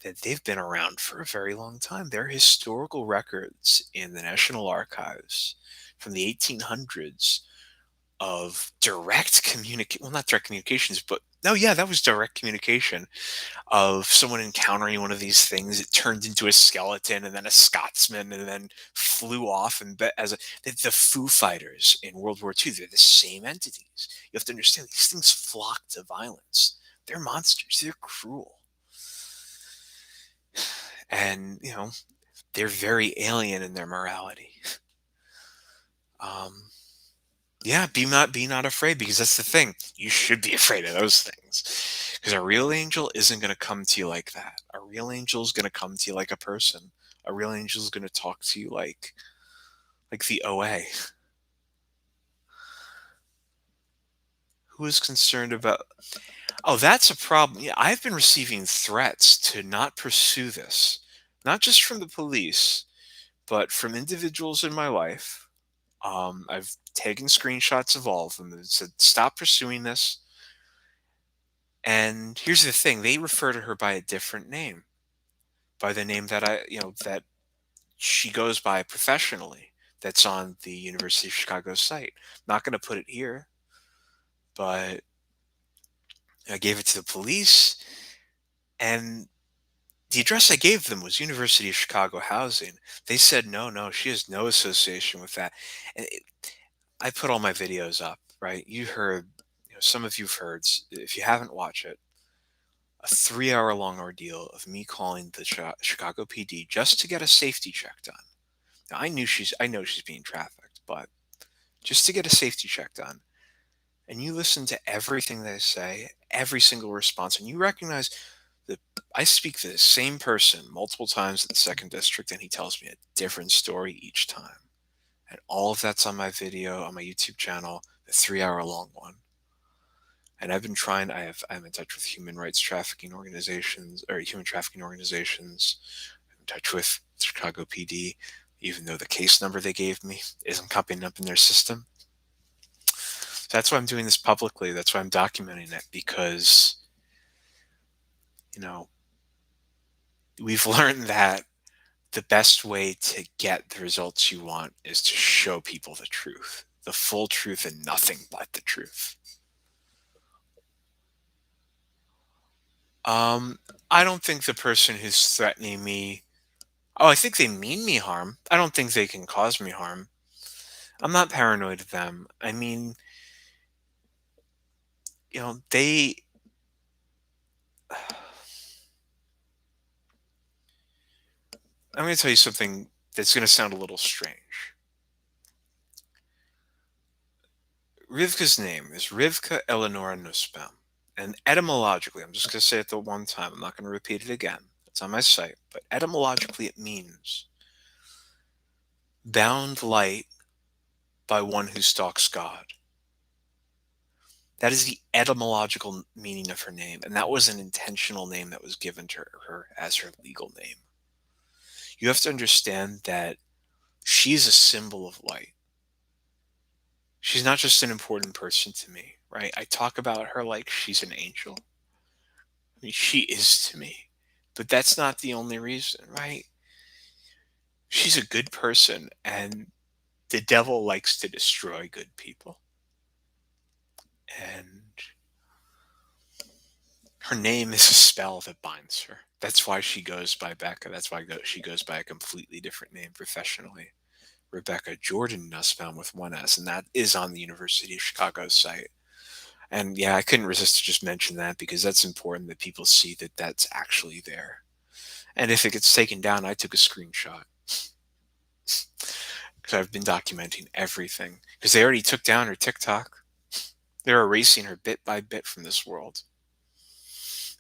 that they've been around for a very long time. There are historical records in the National Archives from the 1800s of direct communication. Well, not direct communications, but no, yeah, that was direct communication of someone encountering one of these things. It turned into a skeleton and then a Scotsman and then flew off. And the Foo Fighters in World War II, they're the same entities. You have to understand these things flock to violence. They're monsters. They're cruel. And, they're very alien in their morality. Yeah, be not afraid, because that's the thing. You should be afraid of those things. Because a real angel isn't going to come to you like that. A real angel is going to come to you like a person. A real angel is going to talk to you like the OA. Who is concerned about... Oh, that's a problem. Yeah, I've been receiving threats to not pursue this. Not just from the police, but from individuals in my life. I've taken screenshots of all of them and said, stop pursuing this. And here's the thing, they refer to her by a different name, by the name that that she goes by professionally, that's on the University of Chicago site. Not going to put it here, but I gave it to the police, and the address I gave them was University of Chicago Housing. They said, no, she has no association with that. And I put all my videos up, right? You heard, some of you've heard, if you haven't watched it, a 3-hour long ordeal of me calling the Chicago PD just to get a safety check done. Now, I know she's being trafficked, but just to get a safety check done. And you listen to everything they say, every single response, and you recognize that I speak to the same person multiple times in the 2nd District, and he tells me a different story each time. And all of that's on my video, on my YouTube channel, the 3-hour long one. And I've been trying, I'm in touch with human trafficking organizations. I'm in touch with Chicago PD, even though the case number they gave me isn't coming up in their system. So that's why I'm doing this publicly. That's why I'm documenting it, because, we've learned that the best way to get the results you want is to show people the truth, the full truth, and nothing but the truth. I don't think the person who's threatening me... Oh, I think they mean me harm. I don't think they can cause me harm. I'm not paranoid of them. I mean, they... I'm going to tell you something that's going to sound a little strange. Rivka's name is Rivka Eleonora Nussbaum. And etymologically, I'm just going to say it the one time. I'm not going to repeat it again. It's on my site. But etymologically, it means bound light by one who stalks God. That is the etymological meaning of her name. And that was an intentional name that was given to her as her legal name. You have to understand that she's a symbol of light. She's not just an important person to me, right? I talk about her like she's an angel. I mean, she is to me. But that's not the only reason, right? She's a good person, and the devil likes to destroy good people. And her name is a spell that binds her. That's why she goes by Becca. That's why she goes by a completely different name professionally. Rebecca Jordan Nussbaum with one S, and that is on the University of Chicago site. And yeah, I couldn't resist to just mention that because that's important that people see that that's actually there. And if it gets taken down, I took a screenshot because I've been documenting everything. Because they already took down her TikTok. They're erasing her bit by bit from this world.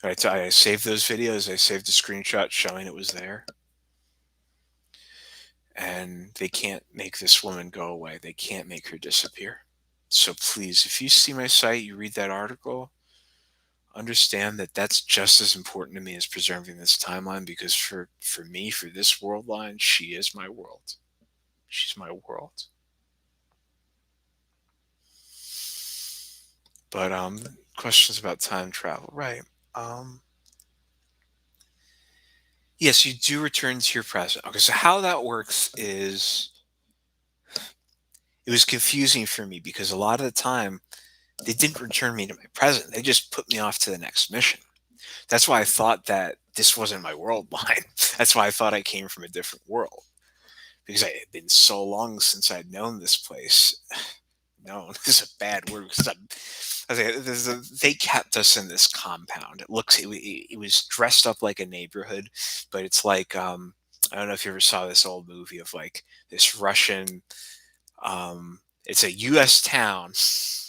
I saved those videos. I saved the screenshot showing it was there. And they can't make this woman go away. They can't make her disappear. So please, if you see my site, you read that article, understand that that's just as important to me as preserving this timeline, because for me, for this world line, she is my world. She's my world. But questions about time travel, right? Yes, you do return to your present. Okay, so how that works is it was confusing for me because a lot of the time they didn't return me to my present. They just put me off to the next mission. That's why I thought that this wasn't my world line. That's why I thought I came from a different world, because it had been so long since I'd known this place. Known is a bad word because they kept us in this compound. It was dressed up like a neighborhood, but it's like I don't know if you ever saw this old movie of like this Russian. It's a U.S. town,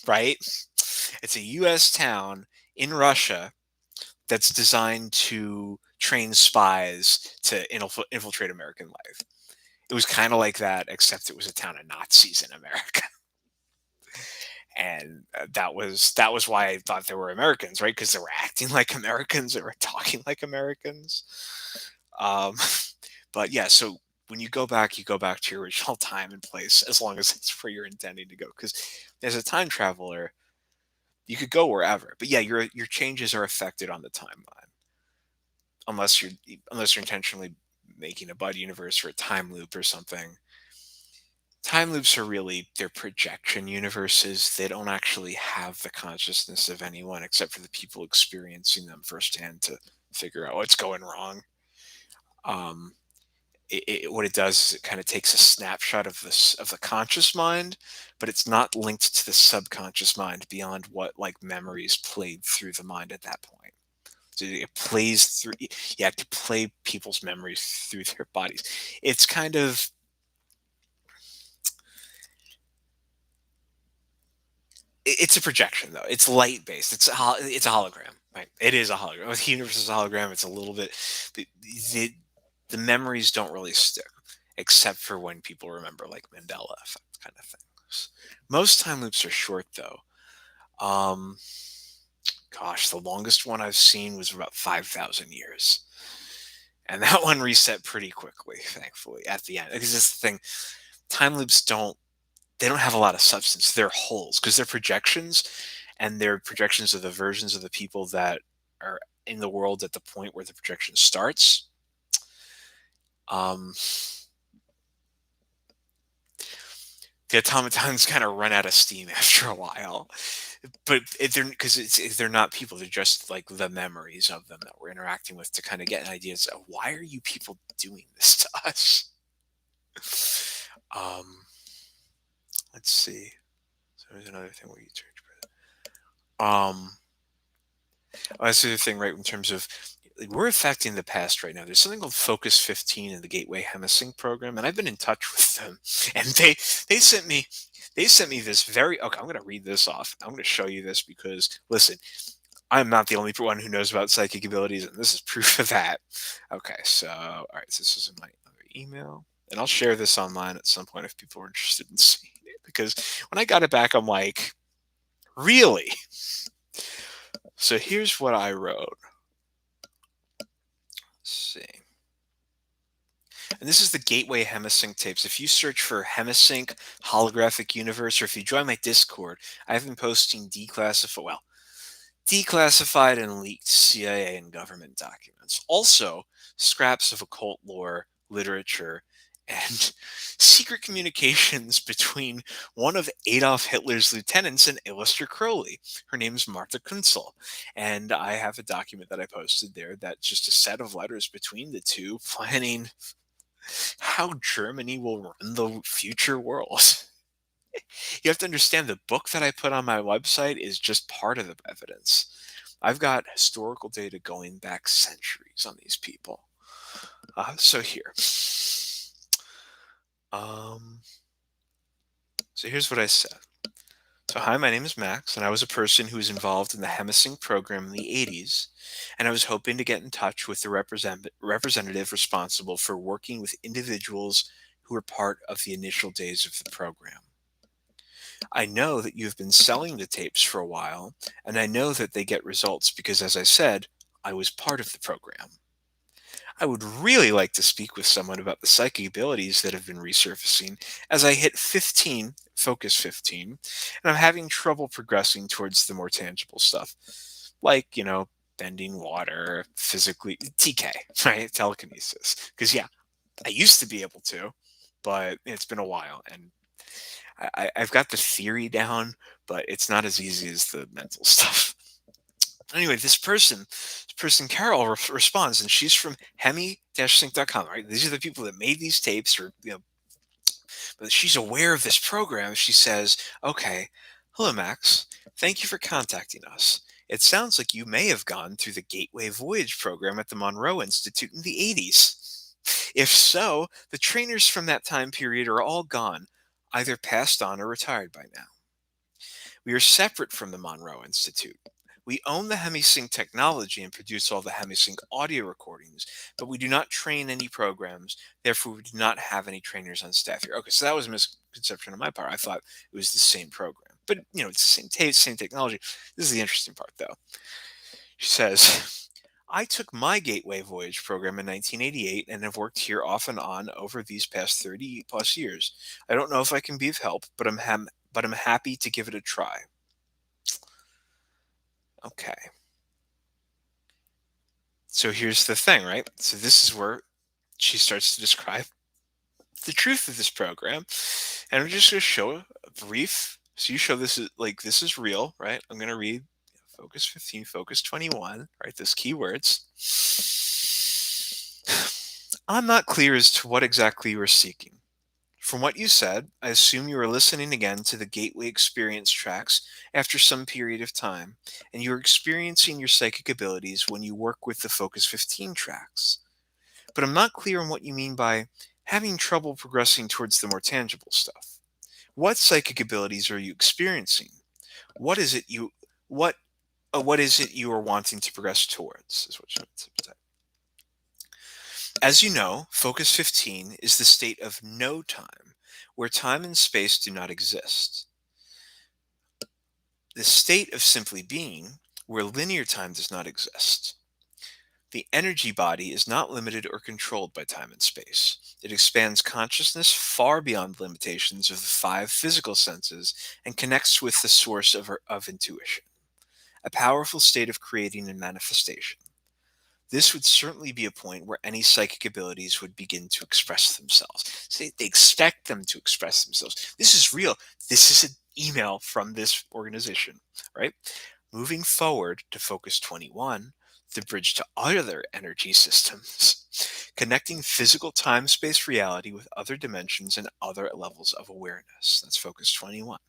right? It's a U.S. town in Russia that's designed to train spies to infiltrate American life. It was kind of like that, except it was a town of Nazis in America. And that was why I thought they were Americans, right? Because they were acting like Americans, they were talking like Americans. Um, but yeah, so when you go back to your original time and place, as long as it's where you're intending to go. Because as a time traveler, you could go wherever, but yeah, your changes are affected on the timeline, unless you're intentionally making a bud universe or a time loop or something. Time loops are really, they're projection universes. They don't actually have the consciousness of anyone except for the people experiencing them firsthand to figure out what's going wrong. Um, what it does is it kind of takes a snapshot of this of the conscious mind, but it's not linked to the subconscious mind beyond what like memories played through the mind at that point. So it plays through. You have to play people's memories through their bodies. It's kind of, it's a projection though. It's light based. It's a hologram, right? It is a hologram. The universe is a hologram. It's a little bit. The, the, the memories don't really stick, except for when people remember, like Mandela effect kind of things. Most time loops are short though. Um, Gosh, the longest one I've seen was about 5,000 years, and that one reset pretty quickly, thankfully, at the end. Because this thing, time loops don't, they don't have a lot of substance. They're holes because they're projections, and they're projections of the versions of the people that are in the world at the point where the projection starts. Um, the automatons kind of run out of steam after a while, but they're, because they're not people. They're just like the memories of them that we're interacting with to kind of get an idea of why are you people doing this to us. Um, let's see. So there's another thing where you change. Oh, that's the other thing, right? In terms of like, we're affecting the past right now. There's something called Focus 15 in the Gateway Hemisync program, and I've been in touch with them. And they sent me this very, okay. I'm going to read this off. I'm going to show you this because listen, I'm not the only one who knows about psychic abilities, and this is proof of that. Okay, so all right, so this is in my other email, and I'll share this online at some point if people are interested in seeing it. Because when I got it back, I'm like, really? So here's what I wrote. Let's see. And this is the Gateway Hemisync tapes. If you search for Hemisync Holographic Universe, or if you join my Discord, I've been posting declassified and leaked CIA and government documents. Also, scraps of occult lore, literature, and secret communications between one of Adolf Hitler's lieutenants and Aleister Crowley. Her name's Martha Kunzel. And I have a document that I posted there that's just a set of letters between the two planning how Germany will run the future world. You have to understand the book that I put on my website is just part of the evidence. I've got historical data going back centuries on these people. So here. So here's what I said. So hi, my name is Max, and I was a person who was involved in the Hemisync program in the 80s, and I was hoping to get in touch with the representative responsible for working with individuals who were part of the initial days of the program. I know that you've been selling the tapes for a while, and I know that they get results because, as I said, I was part of the program. I would really like to speak with someone about the psychic abilities that have been resurfacing as I hit 15, focus 15, and I'm having trouble progressing towards the more tangible stuff, like, bending water, physically, TK, right? Telekinesis. Because, yeah, I used to be able to, but it's been a while, and I've got the theory down, but it's not as easy as the mental stuff. Anyway, this person Carol responds, and she's from hemi-sync.com, right? These are the people that made these tapes, or but she's aware of this program. She says, "Okay, hello, Max. Thank you for contacting us. It sounds like you may have gone through the Gateway Voyage program at the Monroe Institute in the 80s. If so, the trainers from that time period are all gone, either passed on or retired by now. We are separate from the Monroe Institute. We own the Hemisync technology and produce all the Hemisync audio recordings, but we do not train any programs. Therefore, we do not have any trainers on staff here." Okay, so that was a misconception on my part. I thought it was the same program. But, it's the same tape, same technology. This is the interesting part, though. She says, "I took my Gateway Voyage program in 1988 and have worked here off and on over these past 30 plus years. I don't know if I can be of help, but I'm happy to give it a try." Okay. So here's the thing, right? So this is where she starts to describe the truth of this program. And I'm just going to show a brief. So you show this is this is real, right? I'm going to read focus 15, focus 21, right? Those keywords. "I'm not clear as to what exactly you are seeking. From what you said, I assume you are listening again to the Gateway Experience tracks after some period of time, and you are experiencing your psychic abilities when you work with the Focus 15 tracks. But I'm not clear on what you mean by having trouble progressing towards the more tangible stuff. What psychic abilities are you experiencing? What is it you are wanting to progress towards?" Is what she said. "As you know, Focus 15 is the state of no time, where time and space do not exist. The state of simply being, where linear time does not exist. The energy body is not limited or controlled by time and space. It expands consciousness far beyond the limitations of the five physical senses and connects with the source of intuition, a powerful state of creating and manifestation. This would certainly be a point where any psychic abilities would begin to express themselves." So they expect them to express themselves. This is real. This is an email from this organization, right? "Moving forward to Focus 21, the bridge to other energy systems, connecting physical time-space reality with other dimensions and other levels of awareness." That's Focus 21.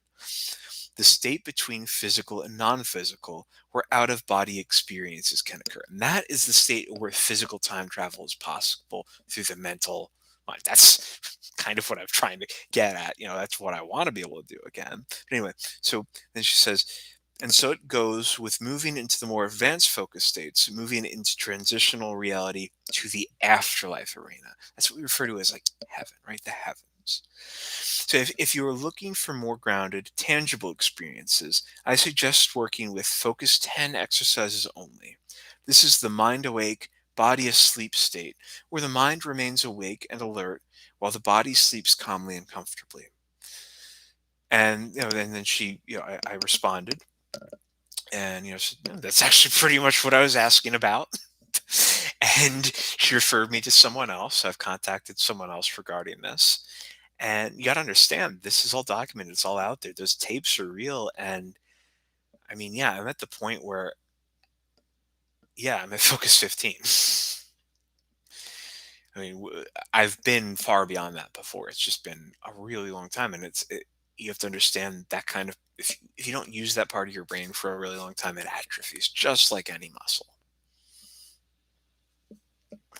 "The state between physical and non-physical, where out-of-body experiences can occur." And that is the state where physical time travel is possible through the mental mind. That's kind of what I'm trying to get at. That's what I want to be able to do again. But anyway, so then she says, "And so it goes with moving into the more advanced focus states, moving into transitional reality to the afterlife arena." That's what we refer to as like heaven, right? The heavens. So if you are looking for more grounded, tangible experiences, I suggest working with Focus 10 exercises only. This is the Mind Awake body asleep state, where the mind remains awake and alert while the body sleeps calmly and comfortably. And and then she, I responded, and said, "No, that's actually pretty much what I was asking about." And she referred me to someone else. I've contacted someone else regarding this. And you got to understand, this is all documented. It's all out there. Those tapes are real. And I mean, yeah, I'm at the point where, yeah, I'm at Focus 15. I mean, I've been far beyond that before. It's just been a really long time. And you have to understand that kind of, if you don't use that part of your brain for a really long time, it atrophies just like any muscle.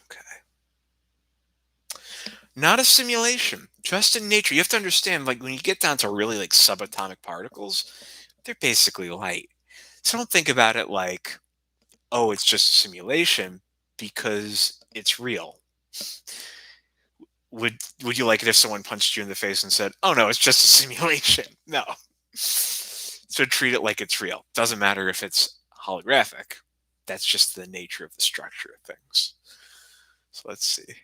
Okay. Not a simulation, just in nature. You have to understand, like, when you get down to really like subatomic particles, they're basically light. So don't think about it like, oh, it's just a simulation, because it's real. Would you like it if someone punched you in the face and said, "Oh no, it's just a simulation"? No. So treat it like it's real. Doesn't matter if it's holographic. That's just the nature of the structure of things. So let's see.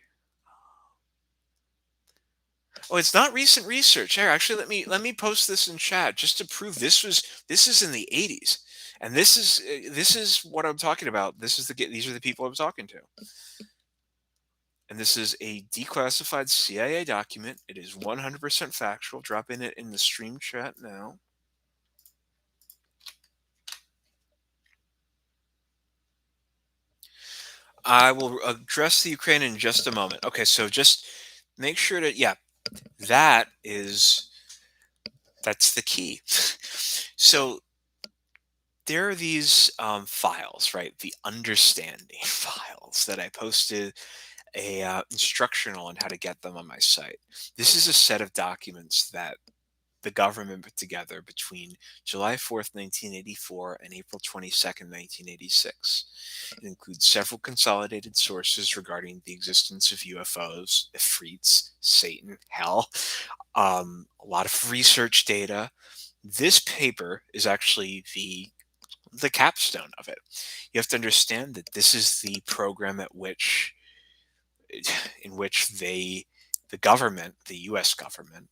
Oh, it's not recent research. Here, actually, let me post this in chat just to prove this is in the 80s, and this is what I'm talking about. These are the people I'm talking to, and this is a declassified CIA document. It is 100% factual. Dropping it in the stream chat now. I will address the Ukraine in just a moment. Okay, so just make sure that, yeah, that's the key. So there are these files, right? The understanding files that I posted a instructional on how to get them on my site. This is a set of documents that the government put together between July 4th, 1984 and April 22nd, 1986. It includes several consolidated sources regarding the existence of UFOs, ifrits, Satan, hell, a lot of research data. This paper is actually the capstone of it. You have to understand that this is the program in which the government, the U.S. government,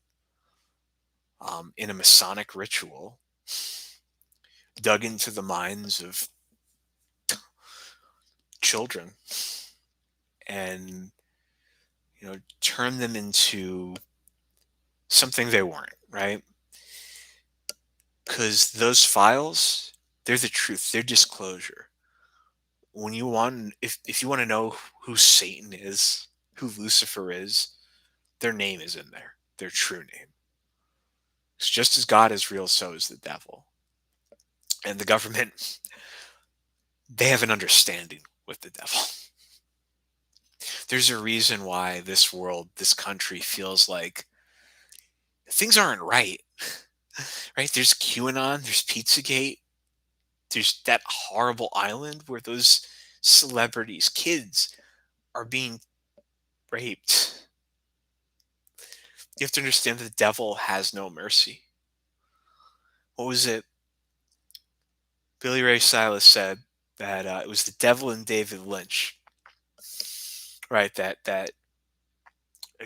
in a Masonic ritual, dug into the minds of children and turned them into something they weren't, right? Because those files, they're the truth, they're disclosure. When you want, if you want to know who Satan is, who Lucifer is, their name is in there, their true name. It's just as God is real, so is the devil. And the government, they have an understanding with the devil. There's a reason why this world, this country feels like things aren't right. Right? There's QAnon, there's Pizzagate, there's that horrible island where those celebrities, kids, are being raped. You have to understand that the devil has no mercy. What was it? Billy Ray Cyrus said that it was the devil and David Lynch, right? That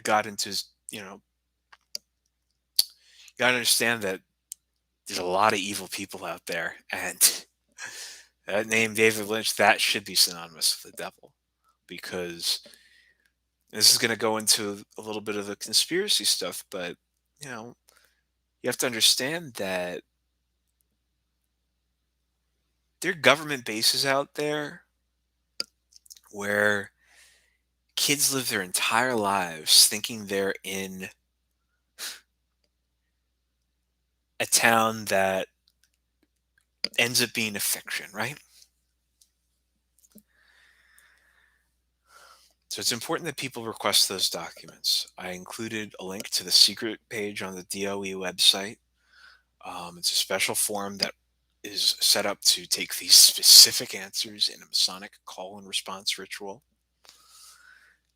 got into his, you got to understand that there's a lot of evil people out there, and that name David Lynch, that should be synonymous with the devil, because this is going to go into a little bit of the conspiracy stuff, but you have to understand that there are government bases out there where kids live their entire lives thinking they're in a town that ends up being a fiction, right? So it's important that people request those documents. I included a link to the secret page on the DOE website. It's a special form that is set up to take these specific answers in a Masonic call and response ritual.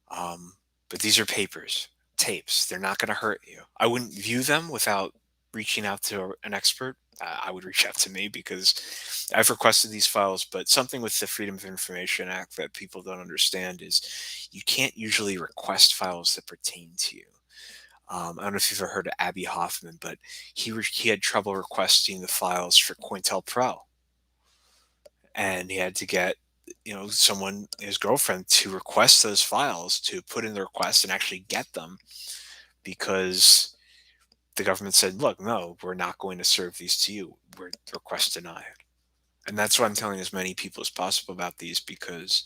But these are papers, tapes. They're not going to hurt you. I wouldn't view them without reaching out to an expert, I would reach out to me because I've requested these files. But something with the Freedom of Information Act that people don't understand is you can't usually request files that pertain to you. I don't know if you've ever heard of Abby Hoffman, but he had trouble requesting the files for COINTELPRO, and he had to get someone, his girlfriend, to request those files, to put in the request and actually get them, because the government said, look, no, we're not going to serve these to you. We're request denied. And that's why I'm telling as many people as possible about these, because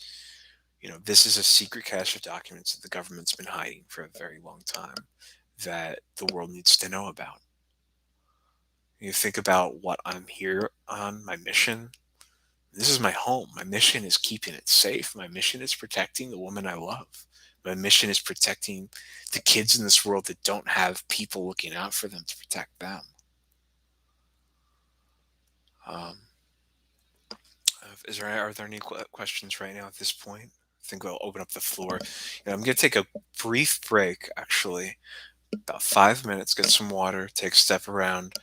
this is a secret cache of documents that the government's been hiding for a very long time that the world needs to know about. You think about what I'm here on, my mission. This is my home. My mission is keeping it safe. My mission is protecting the woman I love. My mission is protecting the kids in this world that don't have people looking out for them to protect them. Are there any questions right now at this point? I think we'll open up the floor. I'm going to take a brief break, actually, about 5 minutes, get some water, take a step around,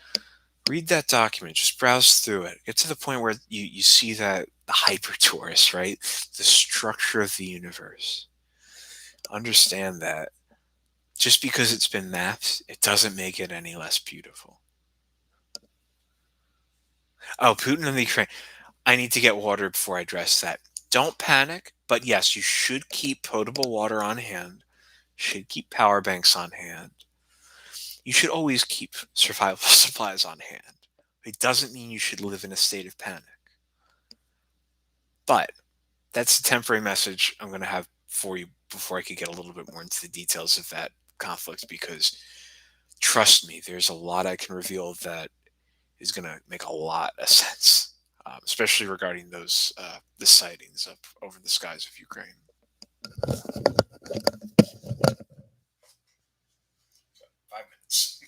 read that document, just browse through it. Get to the point where you see that the hypertorus, right? The structure of the universe. Understand that just because it's been mapped, it doesn't make it any less beautiful. Oh, Putin and the Ukraine. I need to get water before I address that. Don't panic, but yes, you should keep potable water on hand. Should keep power banks on hand. You should always keep survival supplies on hand. It doesn't mean you should live in a state of panic. But that's the temporary message I'm going to have for you before I could get a little bit more into the details of that conflict, because trust me, there's a lot I can reveal that is going to make a lot of sense, especially regarding those the sightings up over the skies of Ukraine. 5 minutes.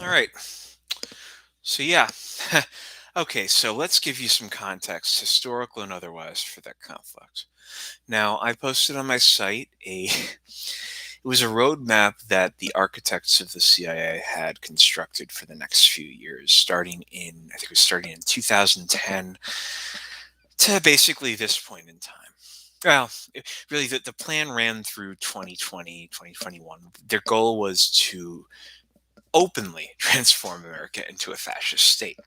All right. So yeah. Okay, so let's give you some context, historical and otherwise, for that conflict. Now, I posted on my site it was a roadmap that the architects of the CIA had constructed for the next few years, I think it was starting in 2010 to basically this point in time. Well, really, the plan ran through 2020, 2021. Their goal was to openly transform America into a fascist state.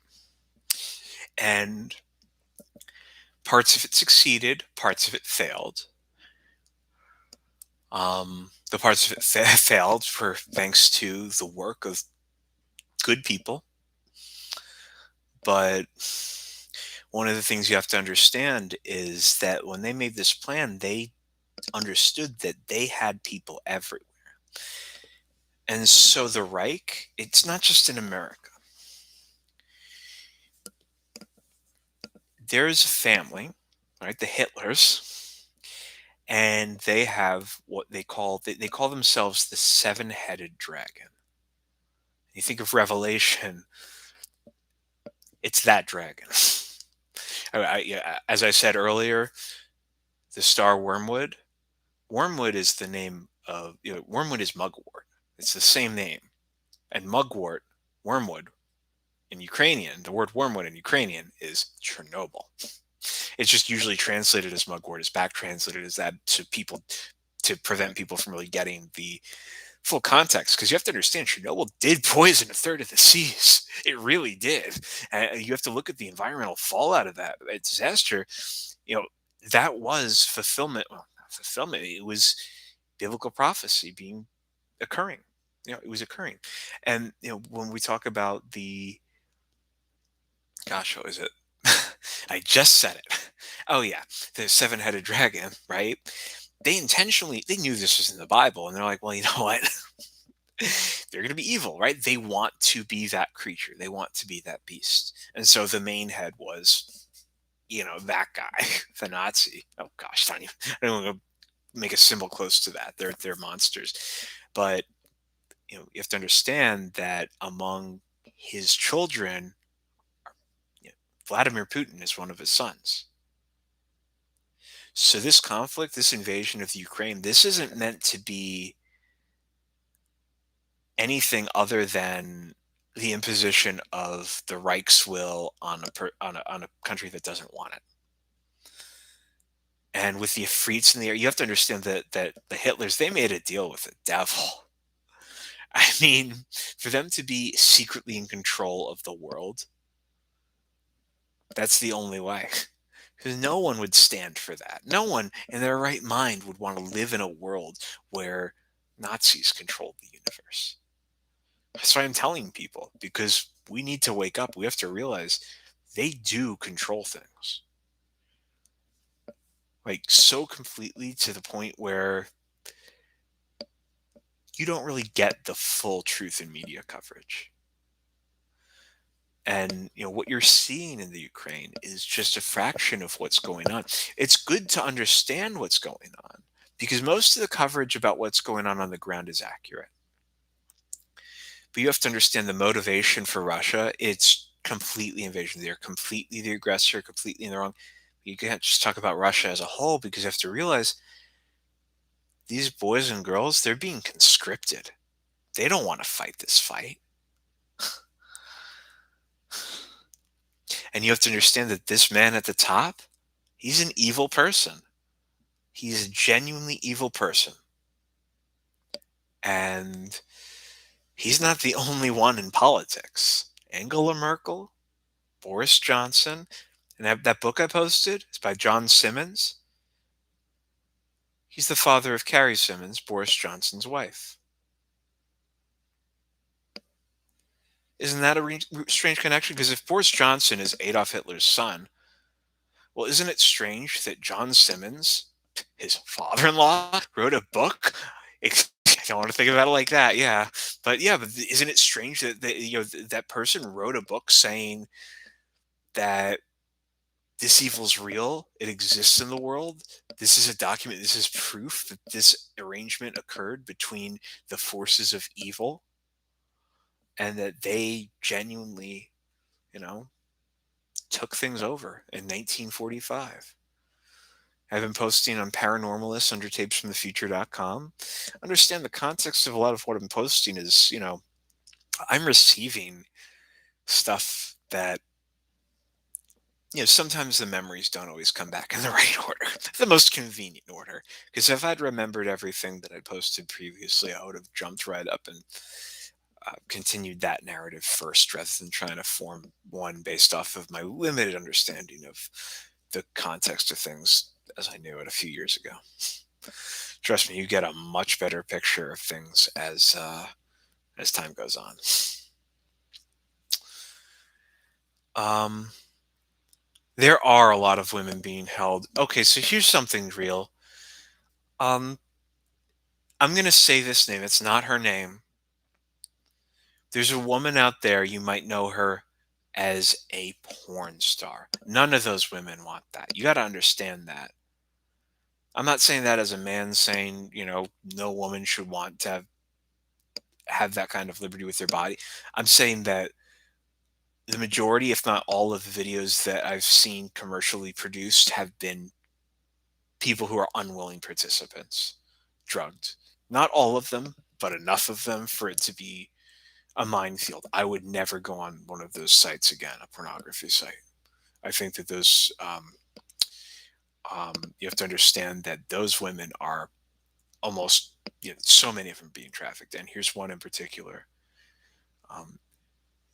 And parts of it succeeded, parts of it failed. The parts of it failed for thanks to the work of good people. But one of the things you have to understand is that when they made this plan, they understood that they had people everywhere. And so the Reich, it's not just in America. There's a family, right, the Hitlers, and they have what they call themselves the seven-headed dragon. You think of Revelation, it's that dragon. Yeah, as I said earlier, the star Wormwood. Wormwood is the name of, Wormwood is mugwort. It's the same name. And mugwort, wormwood, in Ukrainian, the word wormwood in Ukrainian is Chernobyl. It's just usually translated as mugwort, is back translated as that to prevent people from really getting the full context, because you have to understand Chernobyl did poison a third of the seas. It really did. And you have to look at the environmental fallout of that disaster. That was fulfillment. Well, not fulfillment. It was biblical prophecy occurring. It was occurring. And when we talk about gosh, what is it? I just said it. Oh yeah, the seven-headed dragon, right? They knew this was in the Bible, and they're like, well, you know what? They're going to be evil, right? They want to be that creature. They want to be that beast. And so the main head was, that guy, the Nazi. Oh gosh, I don't even make a symbol close to that. They're monsters. But you have to understand that among his children, Vladimir Putin is one of his sons. So this conflict, this invasion of the Ukraine, this isn't meant to be anything other than the imposition of the Reich's will on a country that doesn't want it. And with the Afrits in the air, you have to understand that the Hitlers, they made a deal with the devil. I mean, for them to be secretly in control of the world, that's the only way. Because no one would stand for that. No one in their right mind would want to live in a world where Nazis controlled the universe. That's why I'm telling people, because we need to wake up. We have to realize they do control things. Like, so completely, to the point where you don't really get the full truth in media coverage. And what you're seeing in the Ukraine is just a fraction of what's going on. It's good to understand what's going on, because most of the coverage about what's going on the ground is accurate. But you have to understand the motivation for Russia. It's completely invasion. They're completely the aggressor, completely in the wrong. You can't just talk about Russia as a whole, because you have to realize these boys and girls, they're being conscripted. They don't want to fight this fight. And you have to understand that this man at the top, he's an evil person. He's a genuinely evil person. And he's not the only one in politics. Angela Merkel, Boris Johnson, and that book I posted is by John Simmons. He's the father of Carrie Simmons, Boris Johnson's wife. Isn't that a strange connection? Because if Boris Johnson is Adolf Hitler's son, well, isn't it strange that John Simmons, his father-in-law, wrote a book? I don't want to think about it like that, yeah. But isn't it strange that that person wrote a book saying that this evil's real, it exists in the world, this is a document, this is proof that this arrangement occurred between the forces of evil? and that they genuinely, took things over in 1945. I've been posting on Paranormalists under TapesFromTheFuture.com. Understand the context of a lot of what I'm posting is, I'm receiving stuff that, sometimes the memories don't always come back in the right order, the most convenient order. Because if I'd remembered everything that I posted previously, I would have jumped right up and continued that narrative first rather than trying to form one based off of my limited understanding of the context of things as I knew it a few years ago. Trust me, you get a much better picture of things as time goes on. There are a lot of women being held. Okay, so here's something real. I'm going to say this name. It's not her name. There's a woman out there, you might know her as a porn star. None of those women want that. You got to understand that. I'm not saying that as a man saying, no woman should want to have that kind of liberty with their body. I'm saying that the majority, if not all of the videos that I've seen commercially produced have been people who are unwilling participants, drugged. Not all of them, but enough of them for it to be a minefield. I would never go on one of those sites again, a pornography site. I think that those, you have to understand that those women are almost, so many of them being trafficked. And here's one in particular.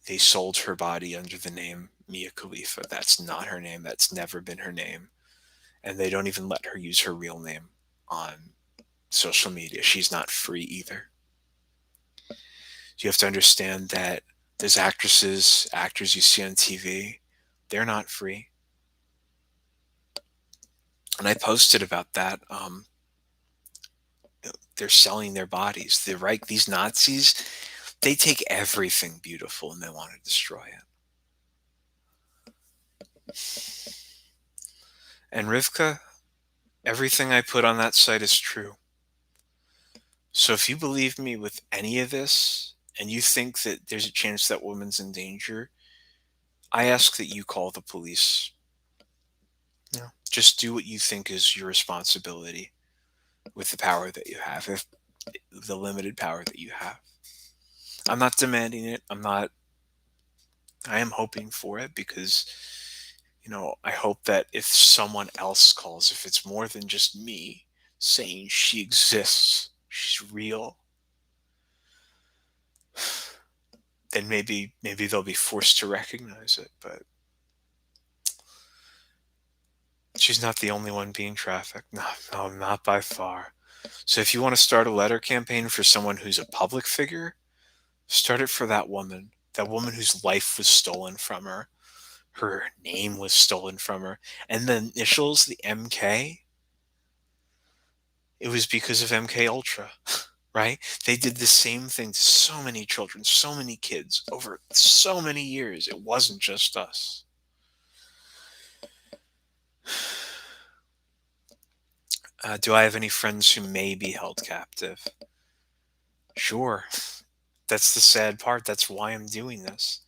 They sold her body under the name Mia Khalifa. That's not her name. That's never been her name. And they don't even let her use her real name on social media. She's not free either. You have to understand that those actresses, actors you see on TV, they're not free. And I posted about that. They're selling their bodies. The Reich, these Nazis, they take everything beautiful and they want to destroy it. And Rivka, everything I put on that site is true. So if you believe me with any of this, and you think that there's a chance that woman's in danger, I ask that you call the police. Just do what you think is your responsibility with the power that you have, if the limited power that you have. I'm not demanding it. I am hoping for it because, I hope that if someone else calls, if it's more than just me saying she exists, she's real, then maybe they'll be forced to recognize it. But she's not the only one being trafficked. No, not by far. So if you want to start a letter campaign for someone who's a public figure, start it for that woman whose life was stolen from her. Her name was stolen from her. And the initials, the MK, it was because of MK Ultra, right? They did the same thing to so many children, so many kids over so many years. It wasn't just us. Do I have any friends who may be held captive? Sure. That's the sad part. That's why I'm doing this.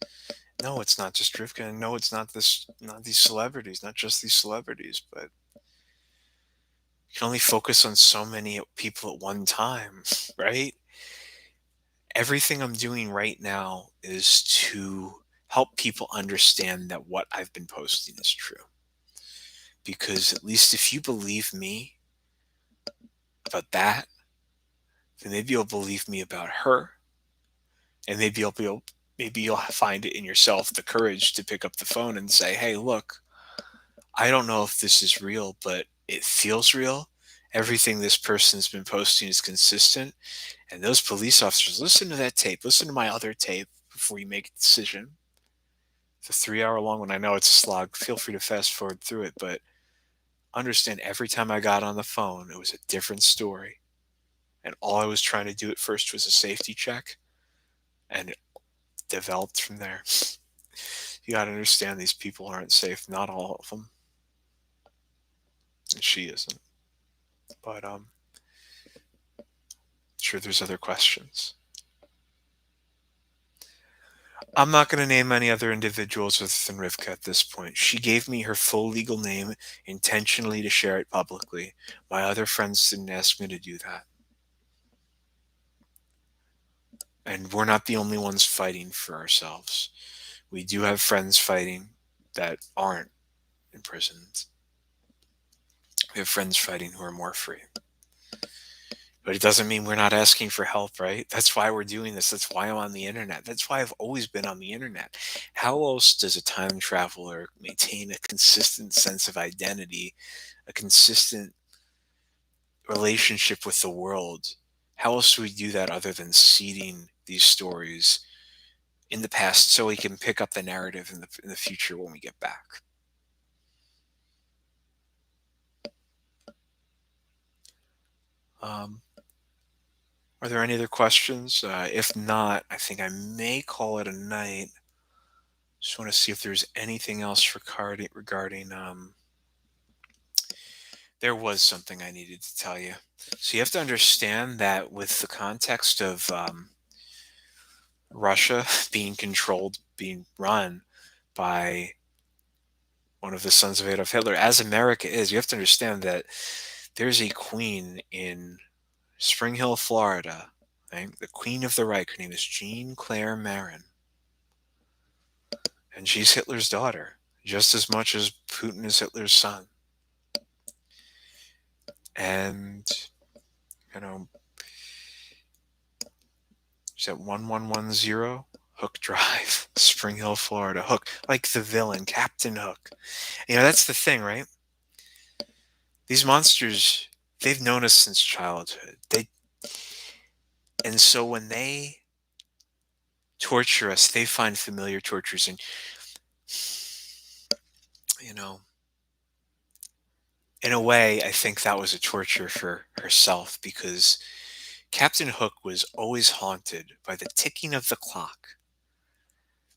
No, it's not just Rivka. No, it's not these celebrities, not just these celebrities, but you can only focus on so many people at one time, right? Everything I'm doing right now is to help people understand that what I've been posting is true. Because at least if you believe me about that, then maybe you'll believe me about her. And maybe you'll find it in yourself the courage to pick up the phone and say, "Hey, look, I don't know if this is real, but it feels real. Everything this person's been posting is consistent. And those police officers, listen to that tape. Listen to my other tape before you make a decision. It's a 3-hour long one. I know it's a slog. Feel free to fast forward through it, but understand every time I got on the phone, it was a different story. And all I was trying to do at first was a safety check, and it developed from there." You got to understand these people aren't safe. Not all of them. And she isn't. But sure, there's other questions. I'm not going to name any other individuals other than Rivka at this point. She gave me her full legal name intentionally to share it publicly. My other friends didn't ask me to do that. And we're not the only ones fighting for ourselves. We do have friends fighting that aren't imprisoned. We have friends fighting who are more free. But it doesn't mean we're not asking for help, right? That's why we're doing this. That's why I'm on the internet. That's why I've always been on the internet. How else does a time traveler maintain a consistent sense of identity, a consistent relationship with the world? How else do we do that other than seeding these stories in the past so we can pick up the narrative in the future when we get back? Are there any other questions? If not, I think I may call it a night. Just want to see if there's anything else regarding there was something I needed to tell you. So you have to understand that with the context of Russia being run by one of the sons of Adolf Hitler, as America is, you have to understand that there's a queen in Spring Hill, Florida, right? The Queen of the Reich. Her name is Jean Claire Marin. And she's Hitler's daughter, just as much as Putin is Hitler's son. And, you know, she's at 1110 Hook Drive, Spring Hill, Florida. Hook, like the villain, Captain Hook. You know, that's the thing, right? These monsters, they've known us since childhood. And so when they torture us, they find familiar tortures. And, you know, in a way, I think that was a torture for herself because Captain Hook was always haunted by the ticking of the clock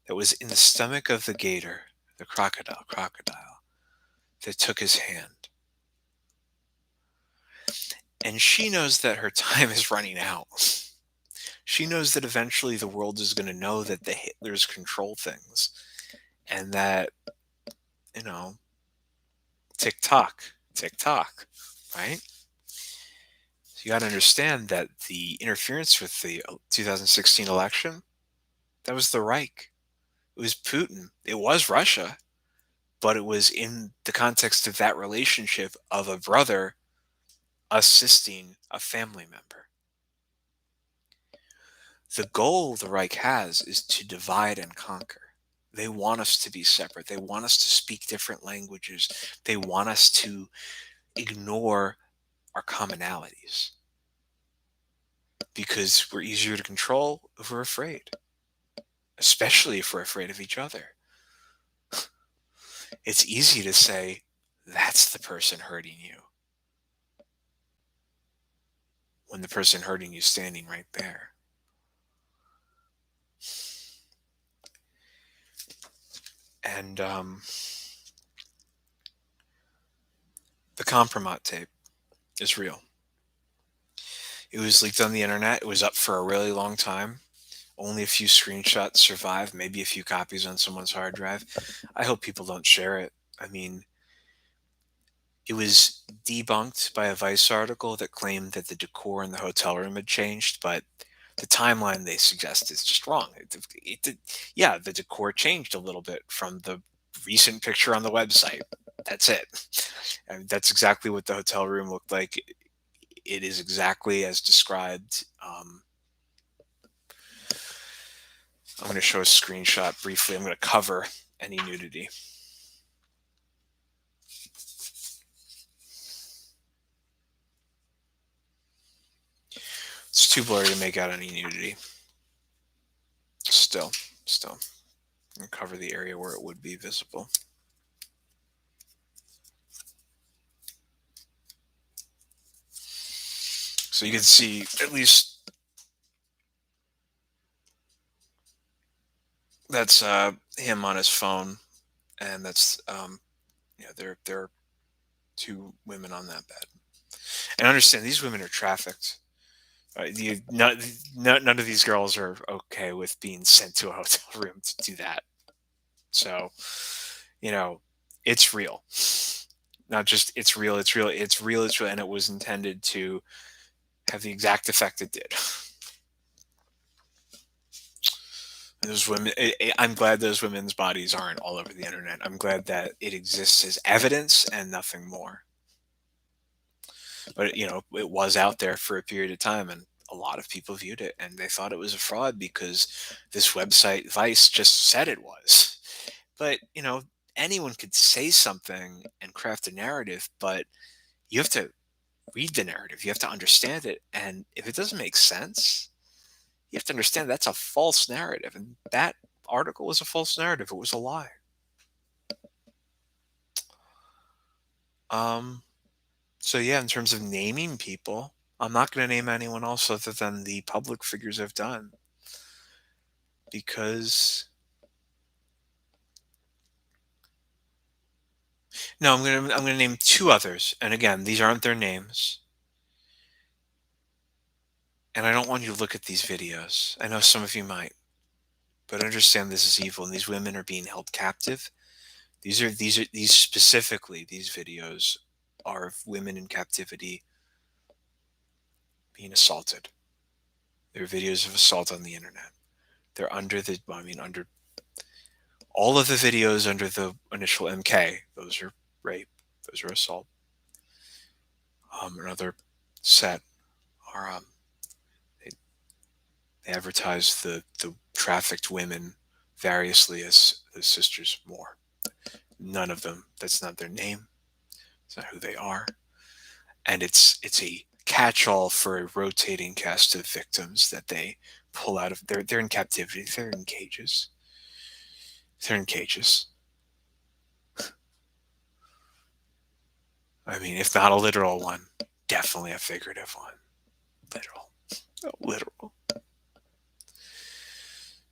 that was in the stomach of the gator, the crocodile, that took his hand. And she knows that her time is running out. She knows that eventually the world is going to know that the Hitlers control things and that, you know, tick tock, right? So you got to understand that the interference with the 2016 election, that was the Reich. It was Putin. It was Russia, but it was in the context of that relationship of a brother assisting a family member. The goal the Reich has is to divide and conquer. They want us to be separate. They want us to speak different languages. They want us to ignore our commonalities because we're easier to control if we're afraid, especially if we're afraid of each other. It's easy to say, that's the person hurting you, when the person hurting you is standing right there. And the Compromat tape is real. It was leaked on the internet. It was up for a really long time. Only a few screenshots survived, maybe a few copies on someone's hard drive. I hope people don't share it. I mean, it was debunked by a Vice article that claimed that the decor in the hotel room had changed, but the timeline they suggest is just wrong. Yeah, the decor changed a little bit from the recent picture on the website. That's it. And that's exactly what the hotel room looked like. It is exactly as described. I'm going to show a screenshot briefly. I'm going to cover any nudity. It's too blurry to make out any nudity. Still. I'm going to cover the area where it would be visible. So you can see at least that's him on his phone, and that's there are two women on that bed. And understand these women are trafficked. None of these girls are okay with being sent to a hotel room to do that. So, it's real. Not just it's real, it's real, it's real, it's real, and it was intended to have the exact effect it did. Those women, I'm glad those women's bodies aren't all over the internet. I'm glad that it exists as evidence and nothing more. But it was out there for a period of time, and a lot of people viewed it, and they thought it was a fraud because this website Vice just said it was. But anyone could say something and craft a narrative, but you have to read the narrative. You have to understand it, and if it doesn't make sense, you have to understand that's a false narrative, and that article was a false narrative. It was a lie. So yeah, in terms of naming people, I'm not going to name anyone else other than the public figures I've done, because no, I'm gonna name two others, and again, these aren't their names, and I don't want you to look at these videos. I know some of you might, but understand this is evil, and these women are being held captive. These specifically, these videos are of women in captivity being assaulted. They're videos of assault on the internet. They're under under all of the videos under the initial MK. Those are rape. Those are assault. Another set are they, they advertise the trafficked women variously as sisters more. None of them. That's not their name. It's not who they are. And it's a catch-all for a rotating cast of victims that they pull out of. They're in captivity. They're in cages. They're in cages. I mean, if not a literal one, definitely a figurative one. Literal. Literal.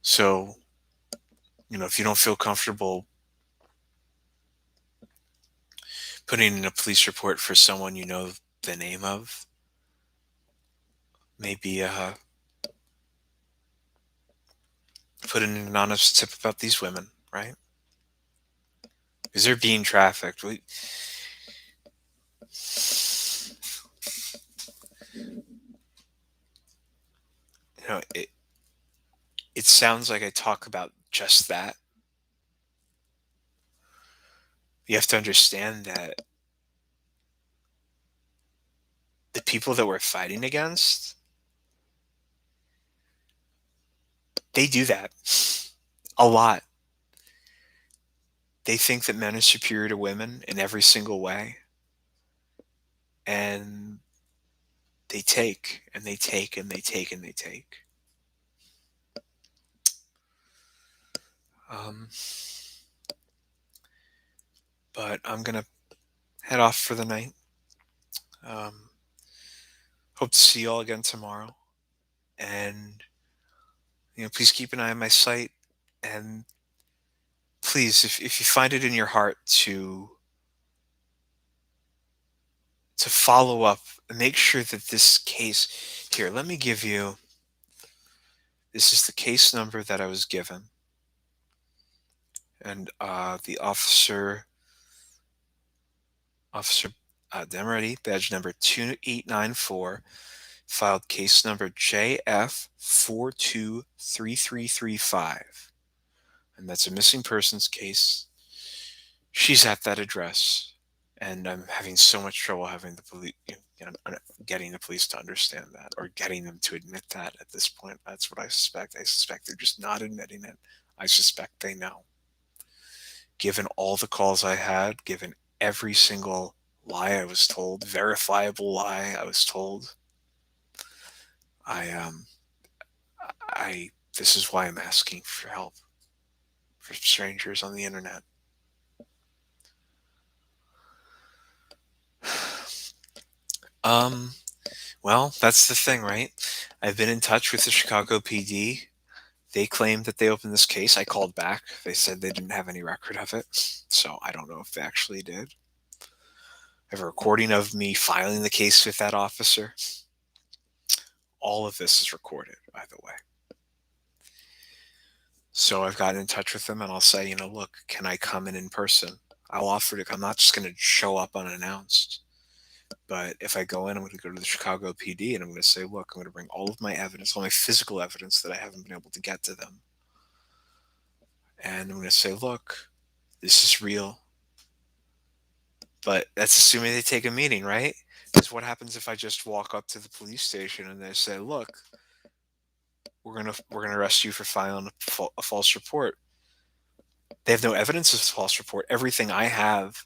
So, if you don't feel comfortable putting in a police report for someone you know the name of, maybe put in an anonymous tip about these women, right? Because they're being trafficked. It sounds like I talk about just that. You have to understand that the people that we're fighting against, they do that a lot. They think that men are superior to women in every single way. And they take, and they take, and they take, and they take. But I'm going to head off for the night. Hope to see you all again tomorrow. And, please keep an eye on my site. And please, if you find it in your heart to follow up and make sure that this case here, let me give you, this is the case number that I was given. And the officer Demerity, badge number 2894, filed case number JF423335. And that's a missing persons case. She's at that address. And I'm having so much trouble having the police, getting the police to understand that, or getting them to admit that at this point. That's what I suspect. I suspect they're just not admitting it. I suspect they know. Given all the calls I had, given every single lie I was told, verifiable lie I was told, this is why I'm asking for help for strangers on the internet. Well, that's the thing, right? I've been in touch with the Chicago PD. They claimed that they opened this case. I called back. They said they didn't have any record of it. So I don't know if they actually did. I have a recording of me filing the case with that officer. All of this is recorded, by the way. So I've gotten in touch with them and I'll say, look, can I come in person? I'll offer to come. I'm not just going to show up unannounced. But if I go in, I'm going to go to the Chicago PD and I'm going to say, look, I'm going to bring all of my evidence, all my physical evidence that I haven't been able to get to them. And I'm going to say, look, this is real. But that's assuming they take a meeting, right? Because what happens if I just walk up to the police station and they say, look, we're gonna arrest you for filing a false report. They have no evidence of a false report. Everything I have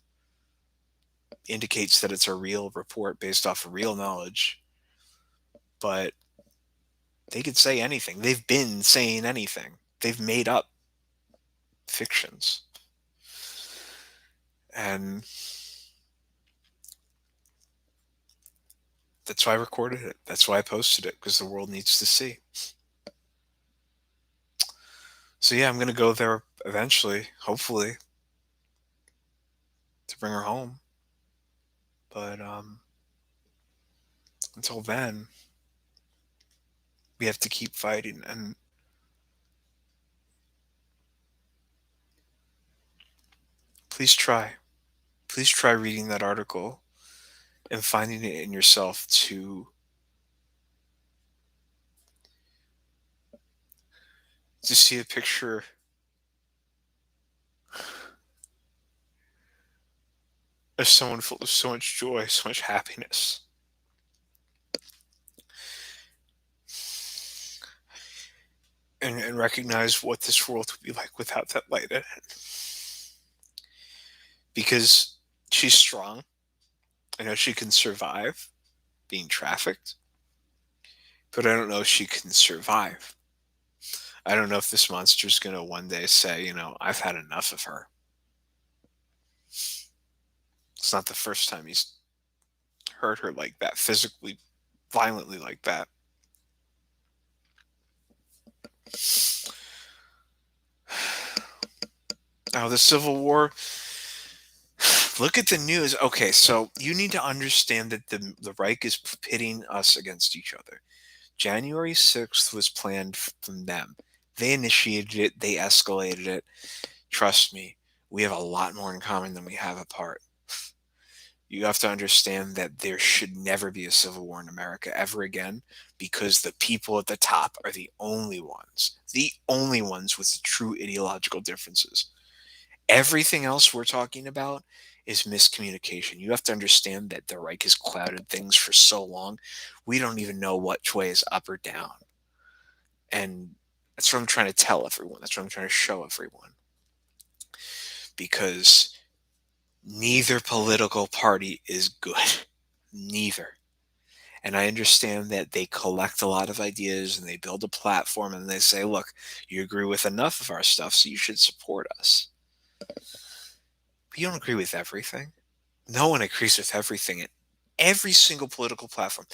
indicates that it's a real report based off of real knowledge. But they could say anything. They've been saying anything. They've made up fictions. And that's why I recorded it. That's why I posted it, because the world needs to see. So yeah, I'm going to go there eventually, hopefully, to bring her home. But until then, we have to keep fighting. And please try reading that article and finding it in yourself to see a picture of someone full of so much joy, so much happiness. And recognize what this world would be like without that light in it. Because she's strong. I know she can survive being trafficked, but I don't know if she can survive. I don't know if this monster's going to one day say, I've had enough of her. It's not the first time he's hurt her like that, physically, violently like that. Oh, the Civil War. Look at the news. Okay, so you need to understand that the Reich is pitting us against each other. January 6th was planned from them. They initiated it. They escalated it. Trust me, we have a lot more in common than we have apart. You have to understand that there should never be a civil war in America ever again, because the people at the top are the only ones with the true ideological differences. Everything else we're talking about is miscommunication. You have to understand that the Reich has clouded things for so long, we don't even know which way is up or down. And that's what I'm trying to tell everyone. That's what I'm trying to show everyone. Because neither political party is good. Neither. And I understand that they collect a lot of ideas and they build a platform and they say, look, you agree with enough of our stuff, so you should support us. But you don't agree with everything. No one agrees with everything in every single political platform.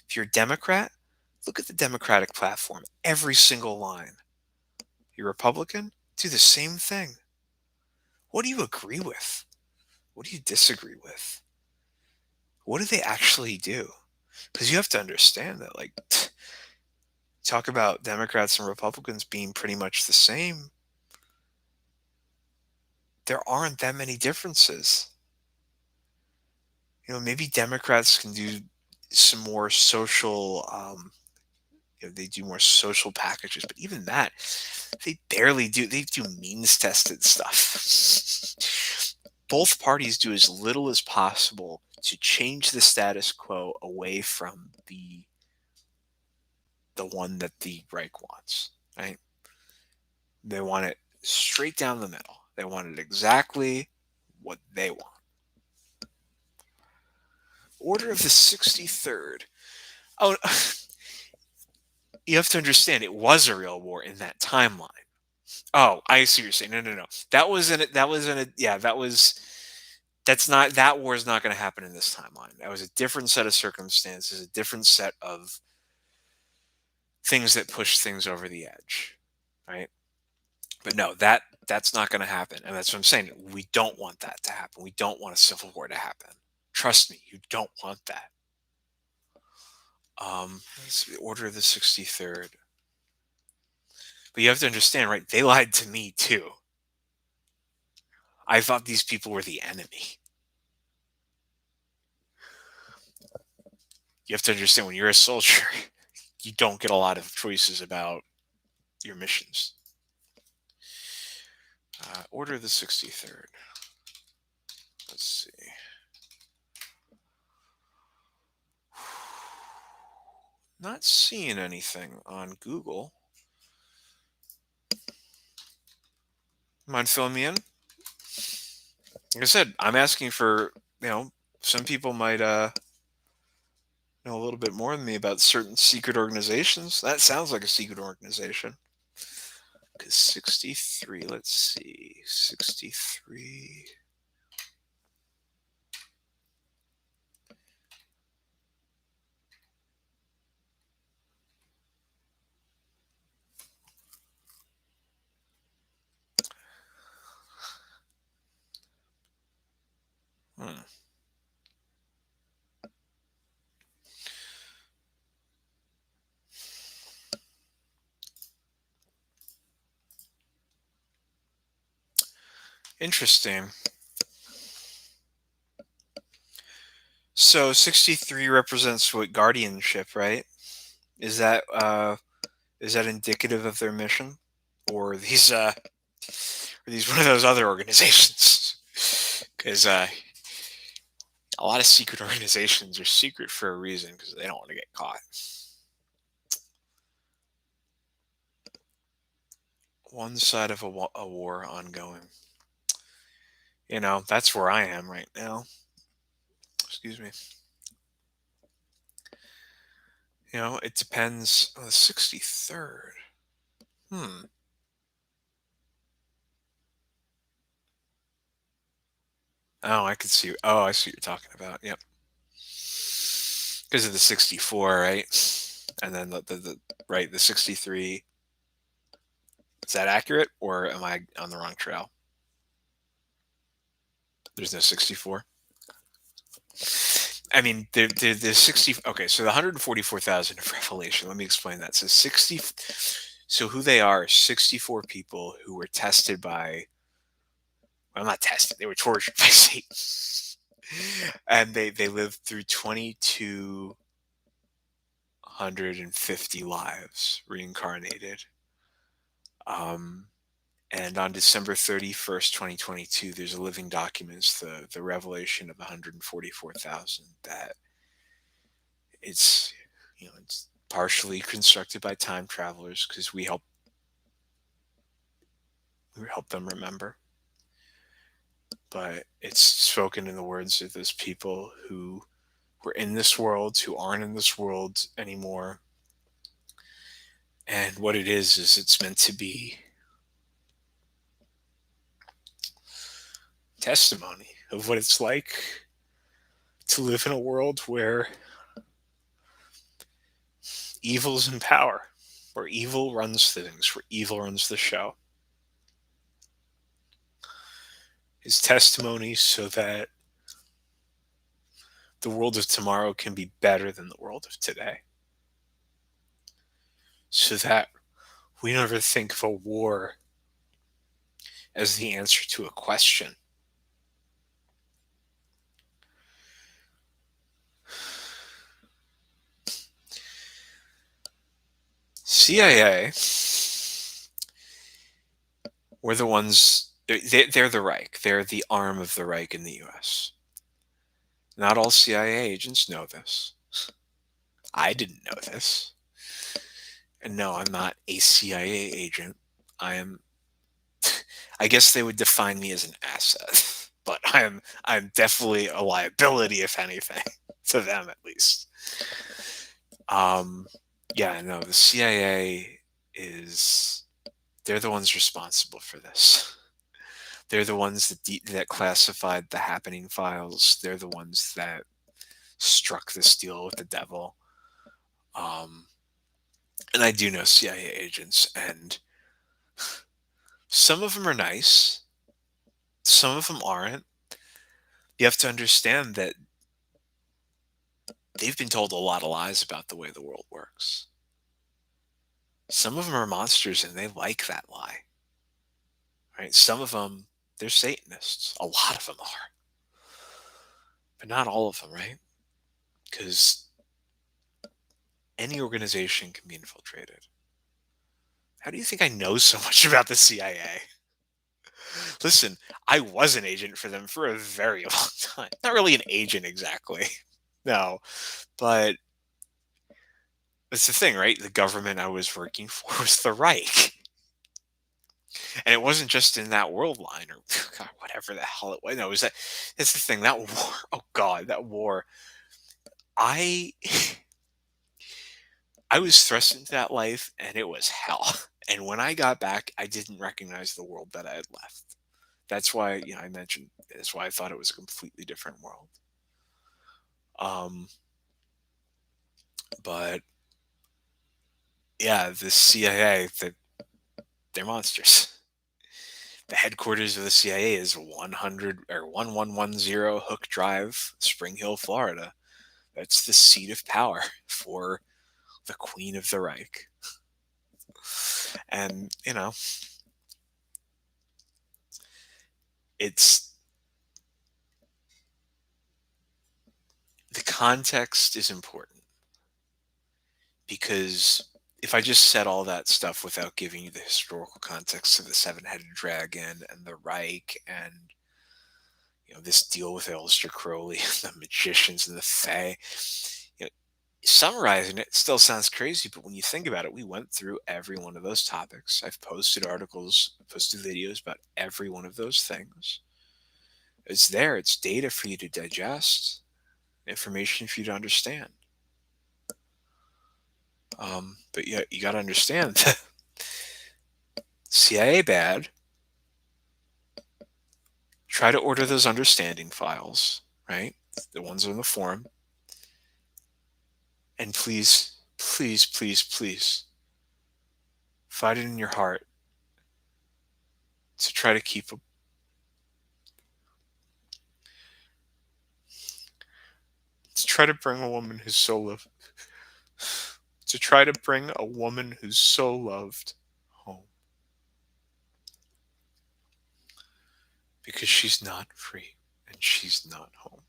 If you're a Democrat, look at the Democratic platform. Every single line. You're Republican? Do the same thing. What do you agree with? What do you disagree with? What do they actually do? Because you have to understand that, talk about Democrats and Republicans being pretty much the same. There aren't that many differences. Maybe Democrats can do some more social, they do more social packages, but even that, they barely do. They do means tested stuff. Both parties do as little as possible to change the status quo away from the one that the Reich wants, right? They want it straight down the middle. They want it exactly what they want. Order of the 63rd. Oh, you have to understand, it was a real war in that timeline. Oh, I see what you're saying. No. That war is not going to happen in this timeline. That was a different set of circumstances, a different set of things that push things over the edge, right? But no, that's not going to happen. And that's what I'm saying. We don't want that to happen. We don't want a civil war to happen. Trust me, you don't want that. Let's see, Order of the 63rd. But you have to understand, right? They lied to me too. I thought these people were the enemy. You have to understand, when you're a soldier, you don't get a lot of choices about your missions. Order of the 63rd. Let's see. Not seeing anything on Google. Mind filling me in? Like I said, I'm asking for, some people might know a little bit more than me about certain secret organizations. That sounds like a secret organization. Because 63, let's see, 63. Hmm. Interesting. So 63 represents what, guardianship, right? Is that indicative of their mission, or are these one of those other organizations? Because a lot of secret organizations are secret for a reason, because they don't want to get caught. One side of a war ongoing. That's where I am right now. Excuse me. It depends on the 63rd. Oh, I could see. Oh, I see what you're talking about. Yep. Because of the 64, right? And then the 63. Is that accurate, or am I on the wrong trail? There's no 64. I mean, the 60. Okay, so the 144,000 of Revelation. Let me explain that. So 60. So who they are? 64 people who were tested by. Well, not tested. They were tortured by Satan, and they lived through 2,250 lives, reincarnated. And on December 31st, 2022, there's a living documents, the revelation of 144,000, that it's partially constructed by time travelers, because we help them remember. But it's spoken in the words of those people who were in this world, who aren't in this world anymore. And what it is it's meant to be testimony of what it's like to live in a world where evil's in power, where evil runs things, where evil runs the show. His testimony so that the world of tomorrow can be better than the world of today. So that we never think of a war as the answer to a question. CIA were the ones, they're the Reich. They're the arm of the Reich in the US. Not all CIA agents know this. I didn't know this. And no, I'm not a CIA agent. I guess they would define me as an asset, but I'm definitely a liability, if anything, to them at least. Yeah, no, the CIA they're the ones responsible for this. They're the ones that classified the happening files. They're the ones that struck this deal with the devil. And I do know CIA agents, and some of them are nice. Some of them aren't. You have to understand that they've been told a lot of lies about the way the world works. Some of them are monsters and they like that lie, right? Some of them, they're Satanists. A lot of them are, but not all of them, right? Because any organization can be infiltrated. How do you think I know so much about the CIA? Listen, I was an agent for them for a very long time. Not really an agent exactly. No, but that's the thing, right? The government I was working for was the Reich. And it wasn't just in that world line or God, whatever the hell it was. No, it was that. That's the thing. That war. Oh God, that war. I I was thrust into that life, and it was hell. And when I got back, I didn't recognize the world that I had left. That's why, I mentioned. That's why I thought it was a completely different world. Um, but yeah, the CIA, they're monsters. The headquarters of the CIA is 100 or 1110 Hook Drive, Spring Hill, Florida. That's the seat of power for the Queen of the Reich. And, it's the context is important, because if I just said all that stuff without giving you the historical context of the seven-headed dragon and the Reich and this deal with Aleister Crowley and the magicians and the Fae, summarizing it still sounds crazy, but when you think about it, we went through every one of those topics. I've posted articles, posted videos about every one of those things. It's there. It's data for you to digest, information for you to understand. But yeah, you got to understand that CIA bad. Try to order those understanding files, right? The ones on the forum. And please, please, please, please fight it in your heart to try to keep to try to bring a woman who's so loved to try to bring a woman who's so loved home, because she's not free and she's not home.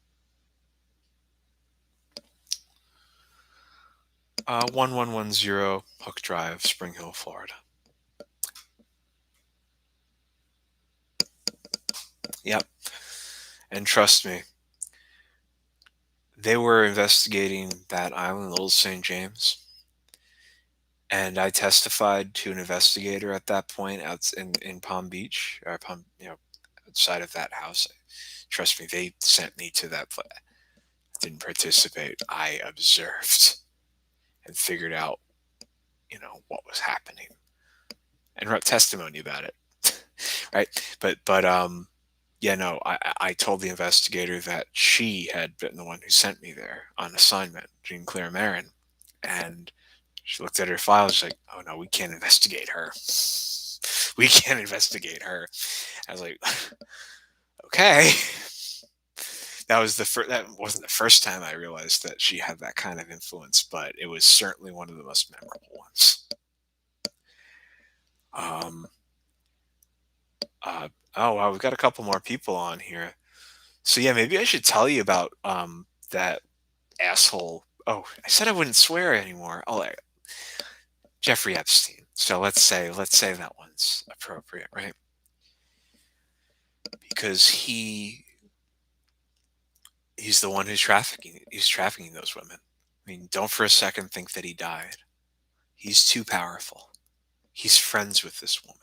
1110 Hook Drive, Spring Hill, Florida. Yep. And trust me, they were investigating that island, Little St. James. And I testified to an investigator at that point out in Palm Beach, or outside of that house. Trust me, they sent me to that place. I didn't participate. I observed and figured out, what was happening, and wrote testimony about it. Right. But yeah, no, I told the investigator that she had been the one who sent me there on assignment, Jean Claire Marin. And she looked at her files. She's like, "Oh no, we can't investigate her. We can't investigate her." I was like, "Okay." That wasn't the first time I realized that she had that kind of influence, but it was certainly one of the most memorable ones. Oh wow, we've got a couple more people on here. So yeah, maybe I should tell you about that asshole. Oh, I said I wouldn't swear anymore. Oh, Jeffrey Epstein. So let's say that one's appropriate, right? Because he's the one who's trafficking those women. I mean, don't for a second think that he died. He's too powerful. He's friends with this woman.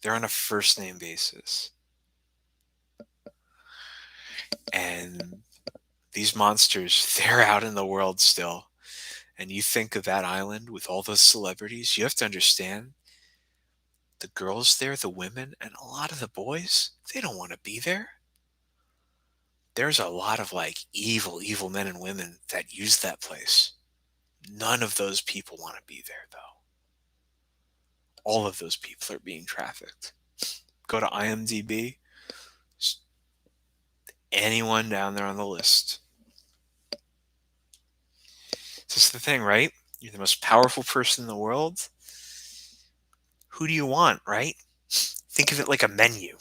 They're on a first name basis. And these monsters, they're out in the world still. And you think of that island with all those celebrities, you have to understand the girls there, the women, and a lot of the boys, they don't want to be there. There's a lot of evil, evil men and women that use that place. None of those people want to be there, though. All of those people are being trafficked. Go to IMDb. Anyone down there on the list. This is the thing, right? You're the most powerful person in the world. Who do you want, right? Think of it like a menu.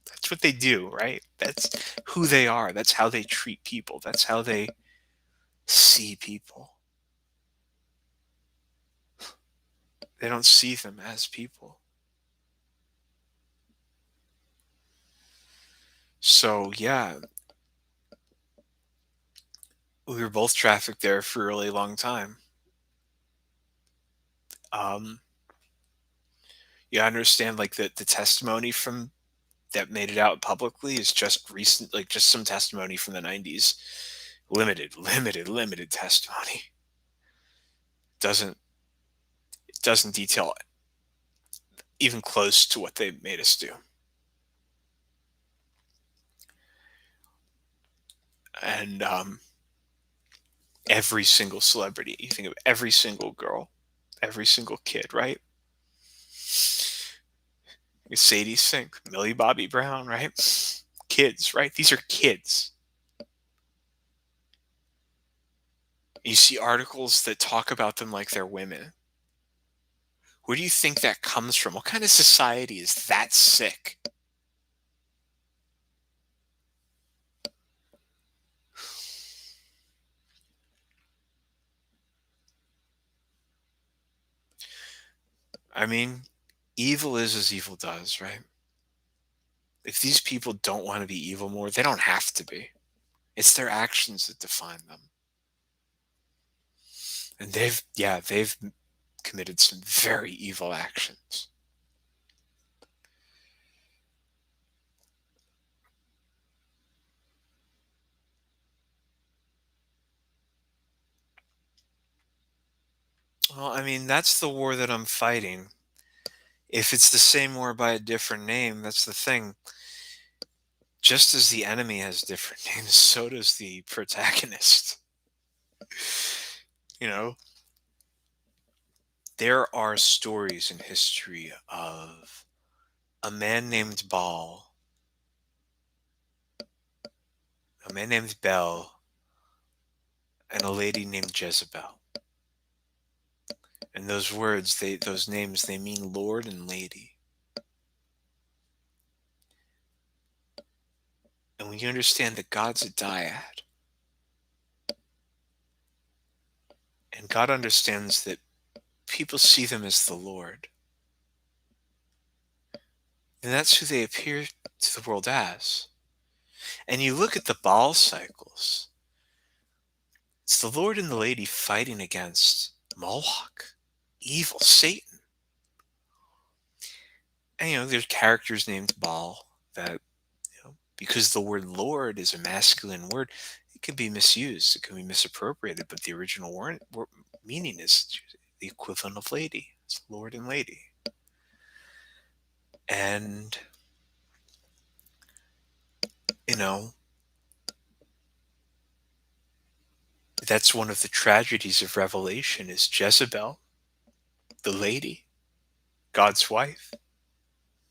That's what they do, right? That's who they are. That's how they treat people. That's how they see people. They don't see them as people. So, yeah, we were both trafficked there for a really long time. Um, you understand, like, the testimony from that made it out publicly is just recent, like, just some testimony from the 90s. Limited testimony. Doesn't doesn't detail even close to what they made us do. And every single celebrity, you think of every single girl, every single kid, right? Sadie Sink, Millie Bobby Brown, right? Kids, right? These are kids. You see articles that talk about them like they're women. Where do you think that comes from? What kind of society is that sick? I mean, evil is as evil does, right? If these people don't want to be evil more, they don't have to be. It's their actions that define them. And they've committed some very evil actions. Well, I mean, that's the war that I'm fighting. If it's the same war by a different name, that's the thing. Just as the enemy has different names, so does the protagonist. You know, there are stories in history of a man named Baal, a man named Bel, and a lady named Jezebel. And those words, those names, they mean Lord and Lady. And when you understand that God's a dyad, and God understands that people see them as the Lord, and that's who they appear to the world as. And you look at the Baal cycles, it's the Lord and the Lady fighting against Moloch, evil, Satan. And there's characters named Baal that, because the word Lord is a masculine word, it can be misused, it can be misappropriated, but the original meaning is the equivalent of lady. It's Lord and Lady. And, you know, that's one of the tragedies of Revelation is Jezebel, the lady, God's wife.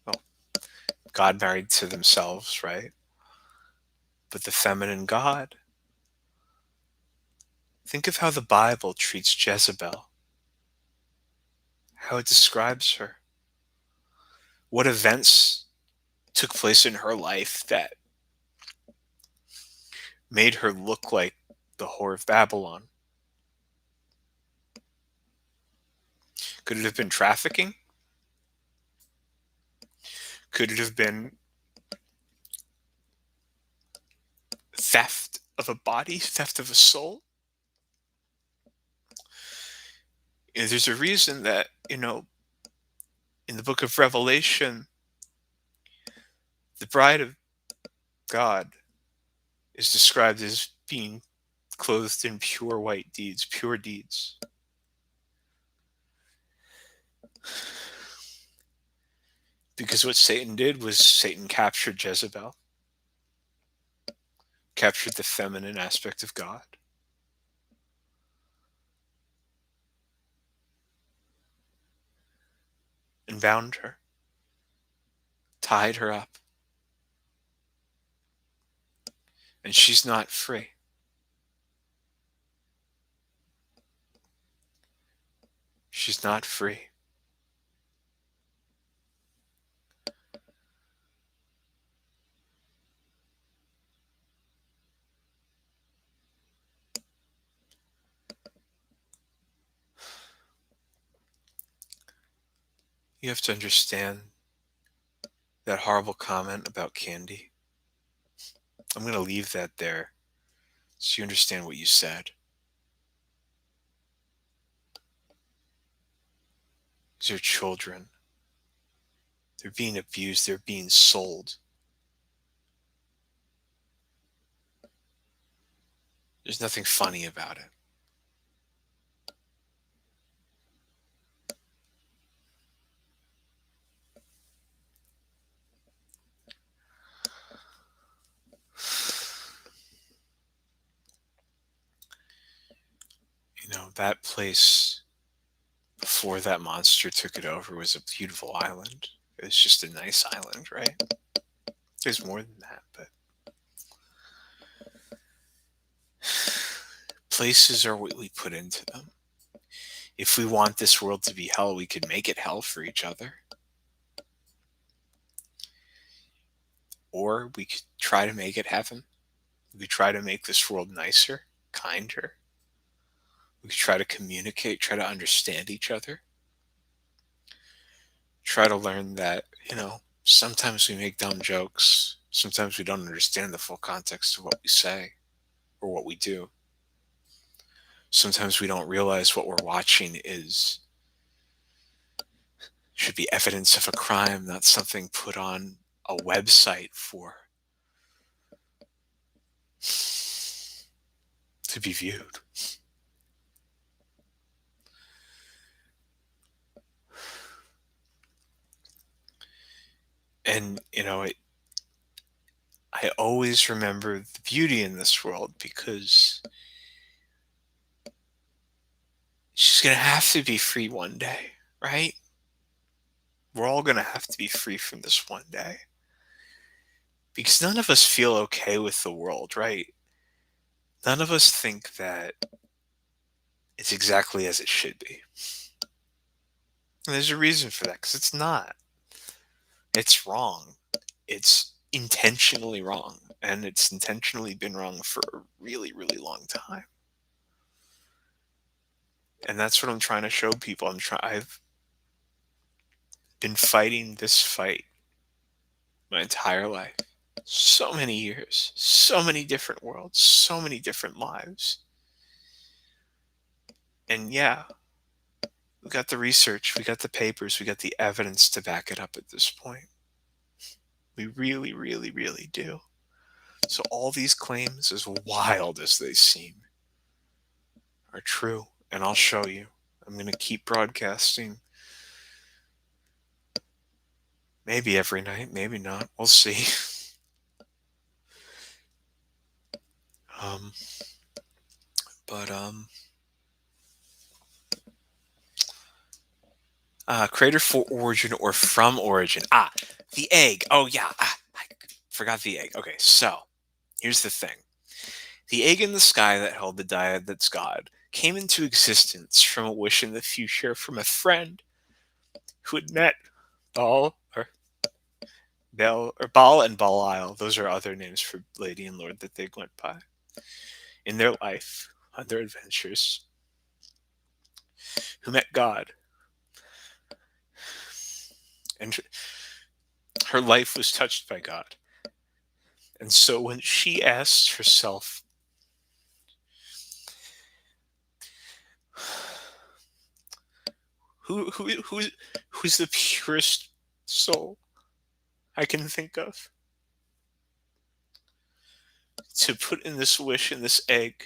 Well, God married to themselves, right? But the feminine God. Think of how the Bible treats Jezebel, how it describes her, what events took place in her life that made her look like the whore of Babylon. Could it have been trafficking? Could it have been theft of a body, theft of a soul? There's a reason that, in the book of Revelation, the bride of God is described as being clothed in pure white deeds, pure deeds. Because what Satan did was Satan captured Jezebel, captured the feminine aspect of God, and bound her, tied her up. And she's not free. She's not free. You have to understand that horrible comment about candy. I'm going to leave that there so you understand what you said. These are children. They're being abused. They're being sold. There's nothing funny about it. You know, that place before that monster took it over was a beautiful island. It was just a nice island, right? There's more than that, but places are what we put into them. If we want this world to be hell, we could make it hell for each other. Or we could try to make it heaven. We could try to make this world nicer, kinder. We could try to communicate, try to understand each other. Try to learn that, sometimes we make dumb jokes. Sometimes we don't understand the full context of what we say or what we do. Sometimes we don't realize what we're watching should be evidence of a crime, not something put on a website to be viewed. And, I always remember the beauty in this world because she's going to have to be free one day, right? We're all going to have to be free from this one day. Because none of us feel okay with the world, right? None of us think that it's exactly as it should be. And there's a reason for that, because it's not. It's wrong. It's intentionally wrong. And it's intentionally been wrong for a really, really long time. And that's what I'm trying to show people. I've been fighting this fight my entire life. So many years, so many different worlds, so many different lives. And yeah, we got the research, we got the papers, we got the evidence to back it up at this point. We really, really, really do. So all these claims, as wild as they seem, are true. And I'll show you. I'm going to keep broadcasting. Maybe every night, maybe not. We'll see. um, but creator for origin or from origin. The egg. Oh yeah, I forgot the egg. Okay, so here's the thing. The egg in the sky that held the dyad that's God came into existence from a wish in the future from a friend who had met Baal or Bel or Baal and Belial. Those are other names for Lady and Lord that they went by in their life, on their adventures. Who met God, and her life was touched by God. And so when she asked herself, who's the purest soul I can think of to put in this wish in this egg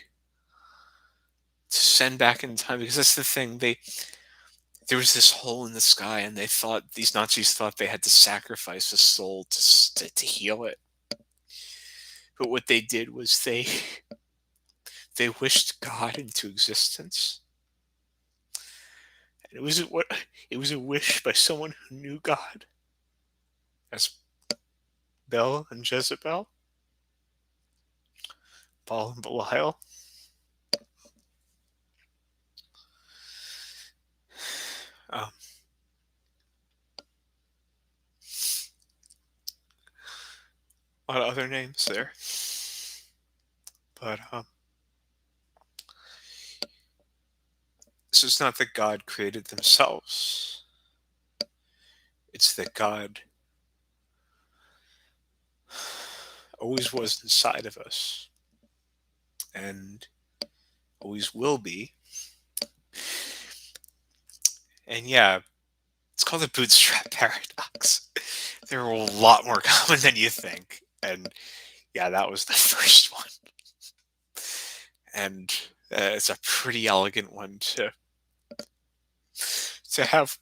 to send back in time? Because that's the thing, there was this hole in the sky, and these Nazis thought they had to sacrifice a soul to heal it. But what they did was they wished God into existence. And it was a wish by someone who knew God as Bel and Jezebel, Baal and Belial. A lot of other names there. But so it's not that God created themselves. It's that God always was inside of us and always will be. And yeah, it's called the bootstrap paradox. They're a lot more common than you think. And yeah, that was the first one. And it's a pretty elegant one to have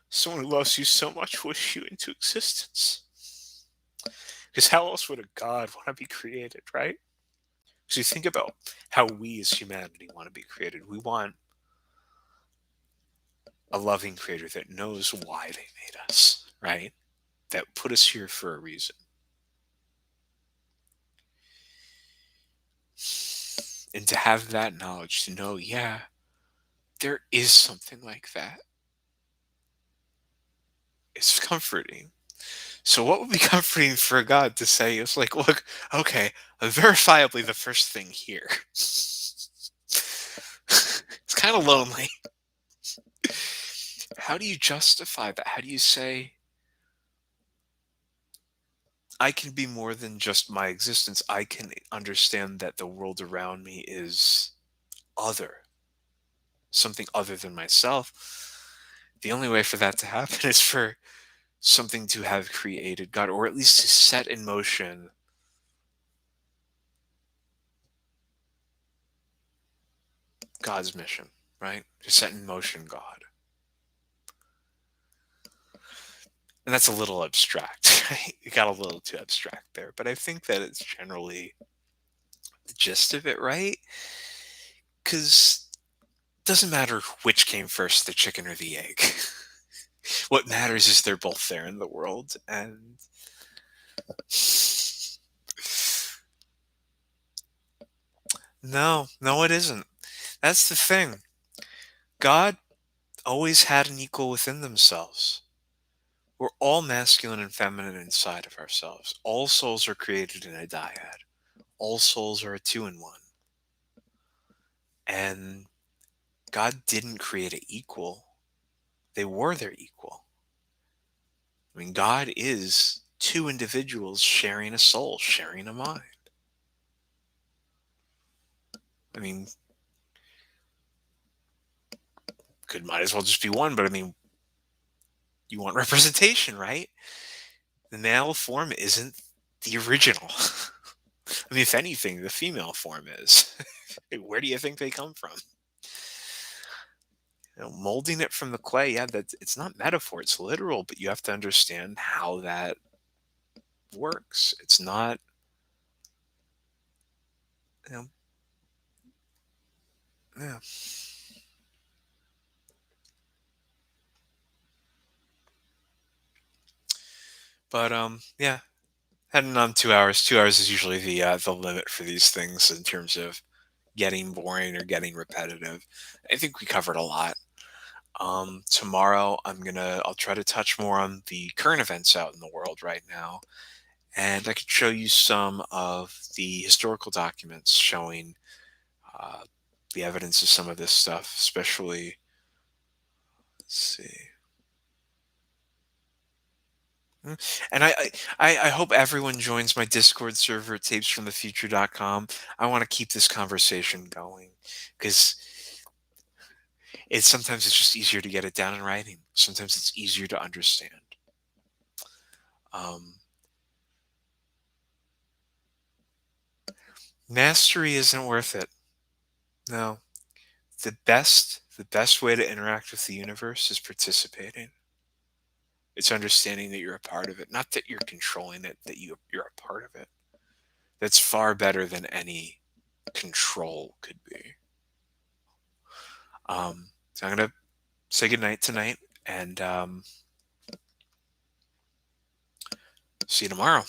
someone who loves you so much wish you into existence. Because how else would a God want to be created, right? So you think about how we as humanity want to be created. We want a loving creator that knows why they made us, right? That put us here for a reason. And to have that knowledge, to know, yeah, there is something like that. It's comforting. So what would be comforting for God to say is like, look, okay, verifiably the first thing here. It's kind of lonely. How do you justify that? How do you say, I can be more than just my existence? I can understand that the world around me is other, something other than myself. The only way for that to happen is for something to have created God, or at least to set in motion God's mission, right? To set in motion God. And that's a little abstract, right? It got a little too abstract there, but I think that it's generally the gist of it, right? Because it doesn't matter which came first, the chicken or the egg. What matters is they're both there in the world, and no, it isn't. That's the thing. God always had an equal within themselves. We're all masculine and feminine inside of ourselves. All souls are created in a dyad. All souls are a two-in-one. And God didn't create an equal. They were their equal. I mean, God is two individuals sharing a soul, sharing a mind. I mean, might as well just be one, but I mean, you want representation, right? The male form isn't the original. I mean, if anything, the female form is. Where do you think they come from? Molding it from the clay, yeah, it's not metaphor, it's literal, but you have to understand how that works. It's not, you know, yeah. But yeah, heading on 2 hours. 2 hours is usually the limit for these things in terms of getting boring or getting repetitive. I think we covered a lot. Tomorrow I'll try to touch more on the current events out in the world right now. And I could show you some of the historical documents showing uh, the evidence of some of this stuff, especially, let's see. And I hope everyone joins my Discord server at TapesFromTheFuture.com. I want to keep this conversation going because sometimes it's just easier to get it down in writing. Sometimes it's easier to understand. Um, Mastery isn't worth it. No, the best way to interact with the universe is participating. It's understanding that you're a part of it, not that you're controlling it, that you're a part of it. That's far better than any control could be. So I'm gonna say goodnight tonight, and see you tomorrow.